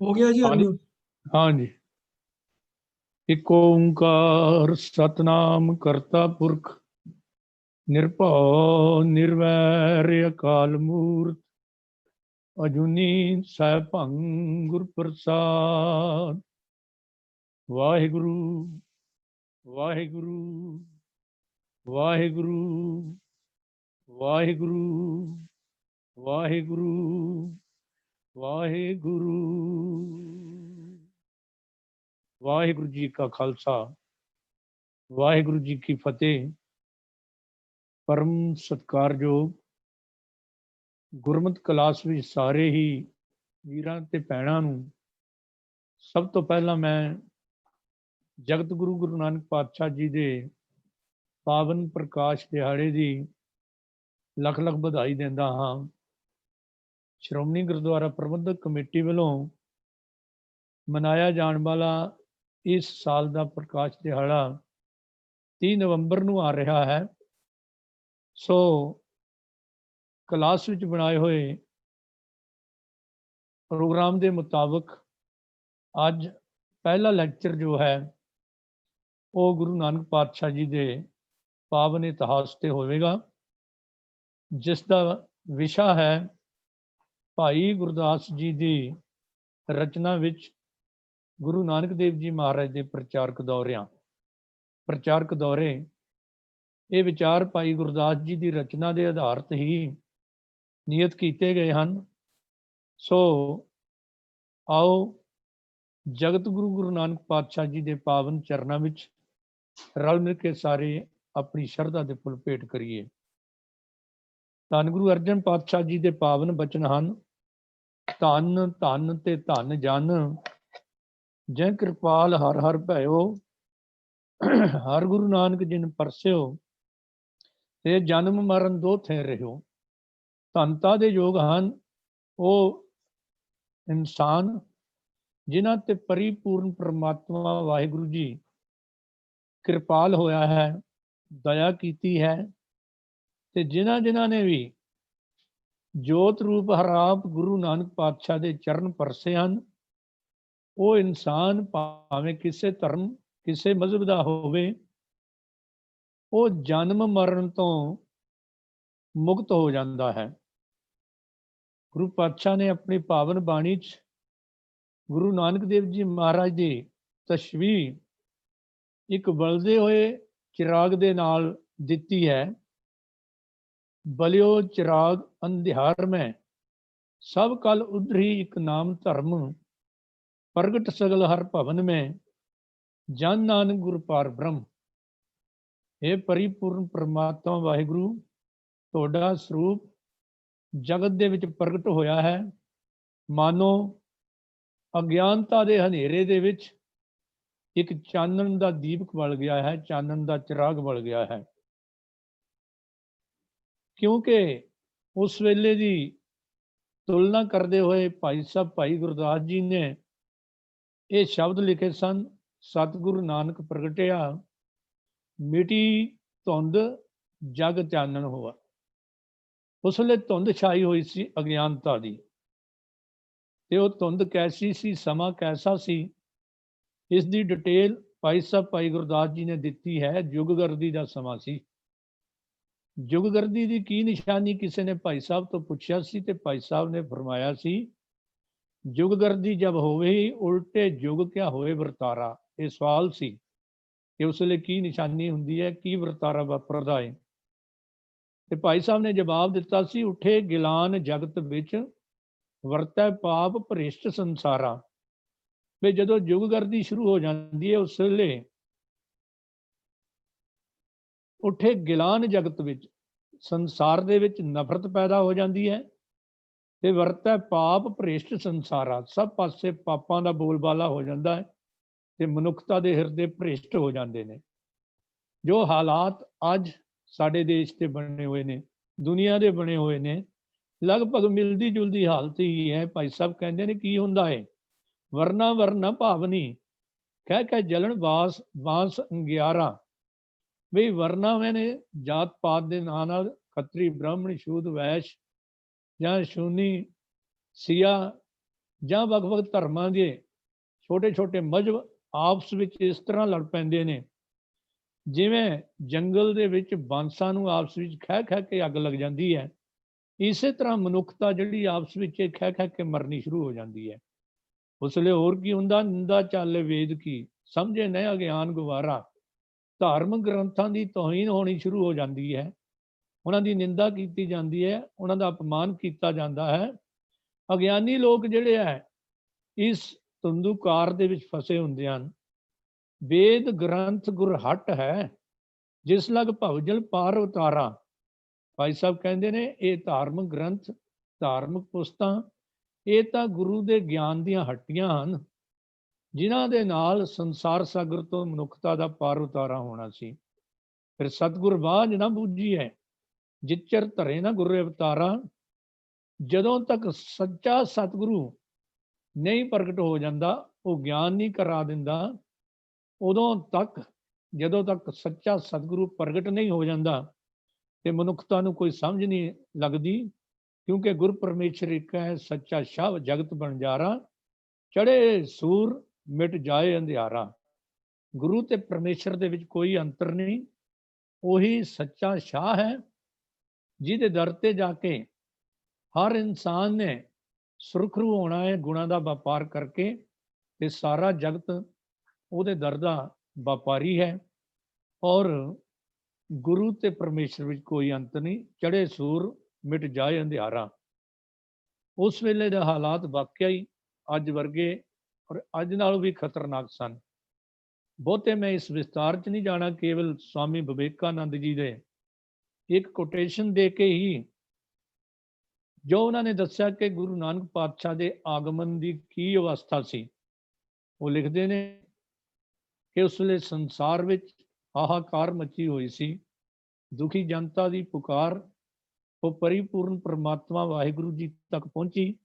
हो गया जी हाँ जी, अनम्यूट। हाँ जी। एक ओंकार सतनाम करता पुरख निरभਉ निर्वैर अकाल मूर्त अजूनी सैभं गुर प्रसाद। वाहिगुरु वाहिगुरु वाहिगुरु वाहिगुरु वाहिगुरु वाहिगुरु। वाहिगुरु जी का खालसा वाहिगुरु जी की फतेह। परम सत्कारयोग गुरमत ਕਲਾਸ ਵਿੱਚ ਸਾਰੇ ਹੀ ਵੀਰਾਂ ਤੇ ਭੈਣਾਂ ਨੂੰ ਸਭ ਤੋਂ ਪਹਿਲਾਂ ਮੈਂ ਜਗਤ ਗੁਰੂ ਗੁਰੂ ਨਾਨਕ ਪਾਤਸ਼ਾਹ ਜੀ ਦੇ ਪਾਵਨ ਪ੍ਰਕਾਸ਼ ਦਿਹਾੜੇ ਦੀ ਲੱਖ ਲੱਖ ਵਧਾਈ ਦਿੰਦਾ ਹਾਂ। ਸ਼੍ਰੋਮਣੀ ਗੁਰਦੁਆਰਾ ਪ੍ਰਬੰਧਕ ਕਮੇਟੀ ਵੱਲੋਂ ਮਨਾਇਆ ਜਾਣ ਵਾਲਾ ਇਸ ਸਾਲ ਦਾ ਪ੍ਰਕਾਸ਼ ਦਿਹਾੜਾ 30 ਨਵੰਬਰ ਨੂੰ ਆ ਰਿਹਾ ਹੈ। ਸੋ ਕਲਾਸ ਵਿੱਚ ਬਣਾਏ ਹੋਏ ਪ੍ਰੋਗਰਾਮ ਦੇ ਮੁਤਾਬਕ ਅੱਜ ਪਹਿਲਾ ਲੈਕਚਰ ਜੋ ਹੈ ਉਹ ਗੁਰੂ ਨਾਨਕ ਪਾਤਸ਼ਾਹ ਜੀ ਦੇ ਪਾਵਨ ਇਤਿਹਾਸ ਤੇ ਹੋਵੇਗਾ, ਜਿਸ ਦਾ ਵਿਸ਼ਾ ਹੈ ਭਾਈ ਗੁਰਦਾਸ ਜੀ ਦੀ ਰਚਨਾ ਵਿੱਚ ਗੁਰੂ ਨਾਨਕ ਦੇਵ ਜੀ ਮਹਾਰਾਜ ਦੇ ਪ੍ਰਚਾਰਕ ਦੌਰੇ। ਇਹ ਵਿਚਾਰ ਭਾਈ ਗੁਰਦਾਸ ਜੀ ਦੀ ਰਚਨਾ ਦੇ ਆਧਾਰ ਤੇ ਹੀ ਨਿਯਤ ਕੀਤੇ ਗਏ ਹਨ। ਸੋ ਆਓ ਜਗਤ ਗੁਰੂ ਗੁਰੂ ਨਾਨਕ ਪਾਤਸ਼ਾਹ ਜੀ ਦੇ ਪਾਵਨ ਚਰਨਾਂ ਵਿੱਚ ਰਲ ਮਿਲ ਕੇ ਸਾਰੇ ਆਪਣੀ ਸ਼ਰਧਾ ਦੇ ਫੁੱਲ ਭੇਟ ਕਰੀਏ। ਧੰਨ ਗੁਰੂ ਅਰਜਨ ਪਾਤਸ਼ਾਹ ਜੀ ਦੇ ਪਾਵਨ ਬਚਨ ਹਨ, ਧੰਨ ਧੰਨ ਤੇ ਧੰਨ ਜਨ ਜੈ ਕਿਰਪਾਲ ਹਰ ਹਰ ਭਇਓ। ਹਰ ਗੁਰੂ ਨਾਨਕ ਜਿਨ ਪਰਸਿਓ ਤੇ ਜਨਮ ਮਰਨ ਦੋ ਥੇ ਰਹਿਓ। ਧੰਨਤਾ ਦੇ ਯੋਗ ਹਨ ਉਹ ਇਨਸਾਨ ਜਿਨ੍ਹਾਂ ਤੇ ਪਰਿਪੂਰਨ ਪਰਮਾਤਮਾ ਵਾਹਿਗੁਰੂ ਜੀ ਕਿਰਪਾਲ ਹੋਇਆ ਹੈ, ਦਇਆ ਕੀਤੀ ਹੈ, ਤੇ ਜਿਨ੍ਹਾਂ ਨੇ ਵੀ ਜੋਤ ਰੂਪ ਹਰਾਪ ਗੁਰੂ ਨਾਨਕ ਪਾਤਸ਼ਾਹ ਦੇ ਚਰਨ ਪਰਸੇ ਹਨ, ਉਹ ਇਨਸਾਨ ਭਾਵੇਂ ਕਿਸੇ ਧਰਮ ਕਿਸੇ ਮਜ਼ਹਬ ਦਾ ਹੋਵੇ, ਉਹ ਜਨਮ ਮਰਨ ਤੋਂ ਮੁਕਤ ਹੋ ਜਾਂਦਾ ਹੈ। ਗੁਰੂ ਪਾਤਸ਼ਾਹ ਨੇ ਆਪਣੀ ਪਾਵਨ ਬਾਣੀ 'ਚ ਗੁਰੂ ਨਾਨਕ ਦੇਵ ਜੀ ਮਹਾਰਾਜ ਦੀ ਤਸ਼ਬੀਹ ਇੱਕ ਬਲਦੇ ਹੋਏ ਚਿਰਾਗ ਦੇ ਨਾਲ ਦਿੱਤੀ ਹੈ। ਬਲਿਓ ਚਿਰਾਗ ਅੰਧਿਆਰ ਮੈਂ ਸਭ ਕਲ ਉਧਰੀ ਇੱਕ ਨਾਮ ਧਰਮ ਪ੍ਰਗਟ ਸਗਲ ਹਰ ਭਵਨ ਮੈਂ ਜਨ ਨਾਨਕ ਗੁਰ ਪਾਰ ਬ੍ਰਹਮ। ਇਹ ਪਰਿਪੂਰਨ ਪਰਮਾਤਮਾ ਵਾਹਿਗੁਰੂ ਤੁਹਾਡਾ ਸਰੂਪ ਜਗਤ ਦੇ ਵਿੱਚ ਪ੍ਰਗਟ ਹੋਇਆ ਹੈ। ਮਾਨੋ ਅਗਿਆਨਤਾ ਦੇ ਹਨੇਰੇ ਦੇ ਵਿੱਚ ਇੱਕ ਚਾਨਣ ਦਾ ਦੀਪਕ ਬਲ ਗਿਆ ਹੈ, ਚਾਨਣ ਦਾ ਚਿਰਾਗ ਬਲ ਗਿਆ ਹੈ। ਕਿਉਂਕਿ ਉਸ ਵੇਲੇ ਦੀ ਤੁਲਨਾ ਕਰਦੇ ਹੋਏ ਭਾਈ ਸਾਹਿਬ ਭਾਈ ਗੁਰਦਾਸ ਜੀ ਨੇ ਇਹ ਸ਼ਬਦ ਲਿਖੇ ਸਨ, ਸਤਿਗੁਰੂ ਨਾਨਕ ਪ੍ਰਗਟਿਆ ਮਿਟੀ ਧੁੰਦ ਜਗ ਚਾਨਣ ਹੋਆ। ਉਸ ਵੇਲੇ ਧੁੰਦ ਛਾਈ ਹੋਈ ਸੀ ਅਗਿਆਨਤਾ ਦੀ, ਤੇ ਉਹ ਧੁੰਦ ਕੈਸੀ ਸੀ, ਸਮਾਂ ਕੈਸਾ ਸੀ, ਇਸ ਦੀ ਡਿਟੇਲ ਭਾਈ ਸਾਹਿਬ ਭਾਈ ਗੁਰਦਾਸ ਜੀ ਨੇ ਦਿੱਤੀ ਹੈ। ਯੁਗਗਰਦੀ ਦਾ ਸਮਾਂ ਸੀ। ਯੁਗਗਰਦੀ ਦੀ ਕੀ ਨਿਸ਼ਾਨੀ ਕਿਸੇ ਨੇ ਭਾਈ ਸਾਹਿਬ ਤੋਂ ਪੁੱਛਿਆ ਸੀ, ਤੇ ਭਾਈ ਸਾਹਿਬ ਨੇ ਫਰਮਾਇਆ ਸੀ ਯੁਗਗਰਦੀ ਜਬ ਹੋਵੇ ਉਲਟੇ ਯੁਗ ਕਿਆ ਹੋਏ ਵਰਤਾਰਾ। ਇਹ ਸਵਾਲ ਸੀ ਕਿ ਉਸ ਵੇਲੇ ਕੀ ਨਿਸ਼ਾਨੀ ਹੁੰਦੀ ਹੈ, ਕੀ ਵਰਤਾਰਾ ਵਾਪਰਦਾ ਹੈ। ਤੇ ਭਾਈ ਸਾਹਿਬ ਨੇ ਜਵਾਬ ਦਿੱਤਾ ਸੀ ਉਠੇ ਗਿਲਾਨ ਜਗਤ ਵਿੱਚ ਵਰਤੈ ਪਾਪ ਭ੍ਰਿਸ਼ਟ ਸੰਸਾਰਾ। ਵੀ ਜਦੋਂ ਯੁਗਗਰਦੀ ਸ਼ੁਰੂ ਹੋ ਜਾਂਦੀ ਹੈ ਉਸ ਵੇਲੇ ਉੱਠੇ ਗਿਲਾਨ ਜਗਤ ਵਿੱਚ ਸੰਸਾਰ ਦੇ ਵਿੱਚ ਨਫ਼ਰਤ ਪੈਦਾ ਹੋ ਜਾਂਦੀ ਹੈ, ਤੇ ਵਰਤੈ ਪਾਪ ਭ੍ਰਿਸ਼ਟ ਸੰਸਾਰਾ। ਸਭ ਪਾਸੇ ਪਾਪਾਂ ਦਾ ਬੋਲਬਾਲਾ ਹੋ ਜਾਂਦਾ ਹੈ ਤੇ ਮਨੁੱਖਤਾ ਦੇ ਹਿਰਦੇ ਭ੍ਰਿਸ਼ਟ ਹੋ ਜਾਂਦੇ ਨੇ। ਜੋ ਹਾਲਾਤ ਅੱਜ ਸਾਡੇ ਦੇਸ਼ ਤੇ ਬਣੇ ਹੋਏ ਨੇ, ਦੁਨੀਆ ਦੇ ਬਣੇ ਹੋਏ ਨੇ, ਲਗਭਗ ਮਿਲਦੀ ਜੁਲਦੀ ਹਾਲਤ ਹੀ ਹੈ। ਭਾਈ ਸਾਹਿਬ ਕਹਿੰਦੇ ਨੇ ਕੀ ਹੁੰਦਾ ਹੈ, ਵਰਨਾ ਵਰਨਾ ਭਾਵਨੀ ਕਹਿ ਕੇ ਜਲਣ ਬਾਂਸ ਅੰਗਿਆਰਾ। ਵੀ ਵਰਨਾ ਮੈਨੇ ਜਾਤ ਪਾਤ ਦੇ ਨਾਂ ਨਾਲ ਖੱਤਰੀ ਬ੍ਰਾਹਮਣ ਸ਼ੂਦ ਵੈਸ਼ ਜਾਂ ਸ਼ੂਨੀ ਸਿਆ ਜਾਂ ਵੱਖ-ਵੱਖ ਧਰਮਾਂ ਦੇ ਛੋਟੇ-ਛੋਟੇ ਮਜ਼ਹਬ ਆਪਸ ਵਿੱਚ ਇਸ ਤਰ੍ਹਾਂ ਲੜ ਪੈਂਦੇ ਨੇ, ਜਿਵੇਂ ਜੰਗਲ ਦੇ ਵਿੱਚ ਬਾਂਸਾਂ ਨੂੰ ਆਪਸ ਵਿੱਚ ਖਹਿ-ਖਹਿ ਕੇ ਅੱਗ ਲੱਗ ਜਾਂਦੀ ਹੈ, ਇਸੇ ਤਰ੍ਹਾਂ ਮਨੁੱਖਤਾ ਜਿਹੜੀ ਆਪਸ ਵਿੱਚ ਖਹਿ-ਖਹਿ ਕੇ ਮਰਨੀ ਸ਼ੁਰੂ ਹੋ ਜਾਂਦੀ ਹੈ। ਉਸ ਲਈ ਹੋਰ ਕੀ ਹੁੰਦਾ, ਨਿੰਦਾ ਚਾਲੇ ਵੇਦ ਕੀ, ਸਮਝੇ ਨਹਿ ਅਗਿਆਨ ਗੁਵਾਰਾ। ਧਾਰਮਿਕ ਗ੍ਰੰਥਾਂ ਦੀ ਤੋਹੀਨ ਹੋਣੀ ਸ਼ੁਰੂ ਹੋ ਜਾਂਦੀ ਹੈ, ਉਹਨਾਂ ਦੀ ਨਿੰਦਾ ਕੀਤੀ ਜਾਂਦੀ ਹੈ, ਉਹਨਾਂ ਦਾ ਅਪਮਾਨ ਕੀਤਾ ਜਾਂਦਾ ਹੈ। ਅਗਿਆਨੀ ਲੋਕ ਜਿਹੜੇ ਹੈ ਇਸ ਧੁੰਦੂਕਾਰ ਦੇ ਵਿੱਚ ਫਸੇ ਹੁੰਦੇ ਹਨ। ਵੇਦ ਗ੍ਰੰਥ ਗੁਰ ਹਟ ਹੈ, ਜਿਸ ਲਗ ਭਵਜਲ ਪਾਰ ਉਤਾਰਾ। ਭਾਈ ਸਾਹਿਬ ਕਹਿੰਦੇ ਨੇ ਇਹ ਧਾਰਮਿਕ ਗ੍ਰੰਥ, ਧਾਰਮਿਕ ਪੁਸਤਾਂ, ਇਹ ਤਾਂ ਗੁਰੂ ਦੇ ਗਿਆਨ ਦੀਆਂ ਹੱਟੀਆਂ ਹਨ, ਜਿਨ੍ਹਾਂ ਦੇ ਨਾਲ ਸੰਸਾਰ ਸਾਗਰ ਤੋਂ ਮਨੁੱਖਤਾ ਦਾ ਪਾਰ ਉਤਾਰਾ ਹੋਣਾ ਸੀ। ਫਿਰ ਸਤਿਗੁਰ ਬਾਝ ਨਾ ਬੂਝੀ ਹੈ, ਜਿਚਰ ਧਰੇ ਨਾ ਗੁਰ ਅਵਤਾਰਾ। ਜਦੋਂ ਤੱਕ ਸੱਚਾ ਸਤਿਗੁਰੂ ਨਹੀਂ ਪ੍ਰਗਟ ਹੋ ਜਾਂਦਾ, ਉਹ ਗਿਆਨ ਨਹੀਂ ਕਰਾ ਦਿੰਦਾ, ਉਦੋਂ ਤੱਕ, ਜਦੋਂ ਤੱਕ ਸੱਚਾ ਸਤਿਗੁਰੂ ਪ੍ਰਗਟ ਨਹੀਂ ਹੋ ਜਾਂਦਾ, ਤੇ ਮਨੁੱਖਤਾ ਨੂੰ ਕੋਈ ਸਮਝ ਨਹੀਂ ਲੱਗਦੀ। ਕਿਉਂਕਿ ਗੁਰ ਪਰਮੇਸ਼ਰ ਇੱਕ ਹੈ, ਸੱਚਾ ਸ਼ਾਹ ਜਗਤ ਬਣਜਾਰਾ। ਚੜੇ ਸੂਰ ਮਿਟ ਜਾਏ ਅੰਧਿਆਰਾ। ਗੁਰੂ ਤੇ ਪਰਮੇਸ਼ਰ ਦੇ ਵਿੱਚ ਕੋਈ ਅੰਤਰ ਨਹੀਂ, ਉਹੀ ਸੱਚਾ ਸ਼ਾਹ ਹੈ, ਜਿਹਦੇ ਦਰ ਤੇ ਜਾ ਕੇ ਹਰ ਇਨਸਾਨ ਨੇ ਸੁਰਖਰੂ ਹੋਣਾ ਹੈ ਗੁਣਾਂ ਦਾ ਵਪਾਰ ਕਰਕੇ, ਤੇ ਸਾਰਾ ਜਗਤ ਉਹਦੇ ਦਰ ਦਾ ਵਪਾਰੀ ਹੈ। ਔਰ ਗੁਰੂ ਤੇ ਪਰਮੇਸ਼ਰ ਵਿੱਚ ਕੋਈ ਅੰਤ ਨਹੀਂ। ਚੜੇ ਸੂਰ ਮਿਟ ਜਾਏ ਅੰਧਿਆਰਾ। ਉਸ ਵੇਲੇ ਦੇ ਹਾਲਾਤ ਵਾਕਿਆ ਹੀ ਅੱਜ ਵਰਗੇ ਔਰ ਅੱਜ ਨਾਲੋਂ ਵੀ ਖਤਰਨਾਕ ਸਨ। ਬਹੁਤੇ ਮੈਂ ਇਸ ਵਿਸਤਾਰ 'ਚ ਨਹੀਂ ਜਾਣਾ, ਕੇਵਲ ਸਵਾਮੀ ਵਿਵੇਕਾਨੰਦ ਜੀ ਦੇ ਇੱਕ ਕੋਟੇਸ਼ਨ ਦੇ ਕੇ ਹੀ, ਜੋ ਉਹਨਾਂ ਨੇ ਦੱਸਿਆ ਕਿ ਗੁਰੂ ਨਾਨਕ ਪਾਤਸ਼ਾਹ ਦੇ ਆਗਮਨ ਦੀ ਕੀ ਅਵਸਥਾ ਸੀ। ਉਹ ਲਿਖਦੇ ਨੇ ਕਿ ਉਸ ਵੇਲੇ ਸੰਸਾਰ ਵਿੱਚ ਹਾਹਾਕਾਰ ਮਚੀ ਹੋਈ ਸੀ। ਦੁਖੀ ਜਨਤਾ ਦੀ ਪੁਕਾਰ ਉਹ ਪਰਿਪੂਰਨ ਪਰਮਾਤਮਾ ਵਾਹਿਗੁਰੂ ਜੀ ਤੱਕ ਪਹੁੰਚੀ।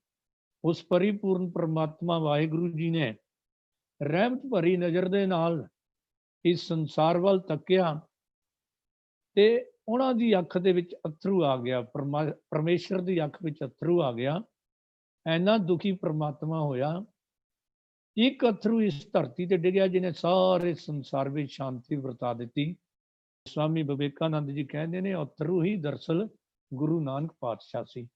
ਉਸ ਪਰਿਪੂਰਨ ਪਰਮਾਤਮਾ ਵਾਹਿਗੁਰੂ ਜੀ ਨੇ ਰਹਿਮਤ ਭਰੀ ਨਜ਼ਰ ਦੇ ਨਾਲ ਇਸ ਸੰਸਾਰ ਵੱਲ ਤੱਕਿਆ, ਤੇ ਉਹਨਾਂ ਦੀ ਅੱਖ ਦੇ ਵਿੱਚ ਅਥਰੂ ਆ ਗਿਆ, ਪਰਮੇਸ਼ਰ ਦੀ ਅੱਖ ਵਿੱਚ ਅਥਰੂ ਆ ਗਿਆ। ਐਨਾ ਦੁਖੀ ਪਰਮਾਤਮਾ ਹੋਇਆ, ਇੱਕ ਅਥਰੂ ਇਸ ਧਰਤੀ ਤੇ ਡਿੱਗਿਆ ਜਿਹਨੇ ਸਾਰੇ ਸੰਸਾਰ ਵਿੱਚ ਸ਼ਾਂਤੀ ਵਰਤਾ ਦਿੱਤੀ। ਸਵਾਮੀ ਵਿਵੇਕਾਨੰਦ ਜੀ ਕਹਿੰਦੇ ਨੇ ਅਥਰੂ ਹੀ ਦਰਅਸਲ ਗੁਰੂ ਨਾਨਕ ਪਾਤਸ਼ਾਹ ਸੀ।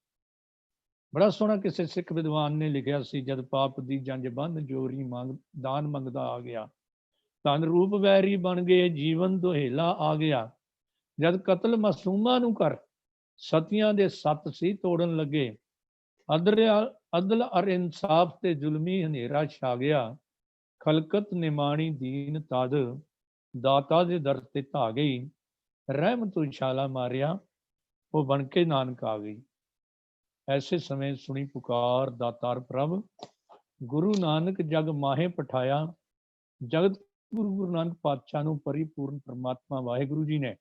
ਬੜਾ ਸੋਹਣਾ ਕਿਸੇ ਸਿੱਖ ਵਿਦਵਾਨ ਨੇ ਲਿਖਿਆ ਸੀ, ਜਦ ਪਾਪ ਦੀ ਜੰਜ ਬੰਨ ਜੋਰੀ ਮੰਗ ਦਾਨ ਮੰਗਦਾ ਆ ਗਿਆ, ਧਨ ਰੂਪ ਵੈਰੀ ਬਣ ਗਏ ਜੀਵਨ ਦੁਹੇਲਾ ਆ ਗਿਆ। ਜਦ ਕਤਲ ਮਾਸੂਮਾਂ ਨੂੰ ਕਰ ਸਤੀਆਂ ਦੇ ਸੱਤ ਸੀ ਤੋੜਨ ਲੱਗੇ, ਅਦਲ ਅਰ ਇਨਸਾਫ ਤੇ ਜ਼ੁਲਮੀ ਹਨੇਰਾ ਛਾ ਗਿਆ। ਖਲਕਤ ਨਿਮਾਣੀ ਦੀਨ ਤਦ ਦਾਤਾ ਦੇ ਦਰ ਤੇ ਧਾ ਗਈ, ਰਹਿਮਤ ਉਛਾਲਾ ਮਾਰਿਆ ਉਹ ਬਣ ਕੇ ਨਾਨਕ ਆ ਗਈ। ਐਸੇ ਸਮੇਂ ਸੁਣੀ ਪੁਕਾਰ ਦਾਤਾਰ ਪ੍ਰਭ, ਗੁਰੂ ਨਾਨਕ ਜਗ ਮਾਹੇ ਪਠਾਇਆ। ਜਗਤ ਗੁਰੂ ਨਾਨਕ ਪਾਤਸ਼ਾਹ ਨੂੰ ਪਰਿਪੂਰਨ ਪਰਮਾਤਮਾ ਵਾਹਿਗੁਰੂ ਜੀ ਨੇ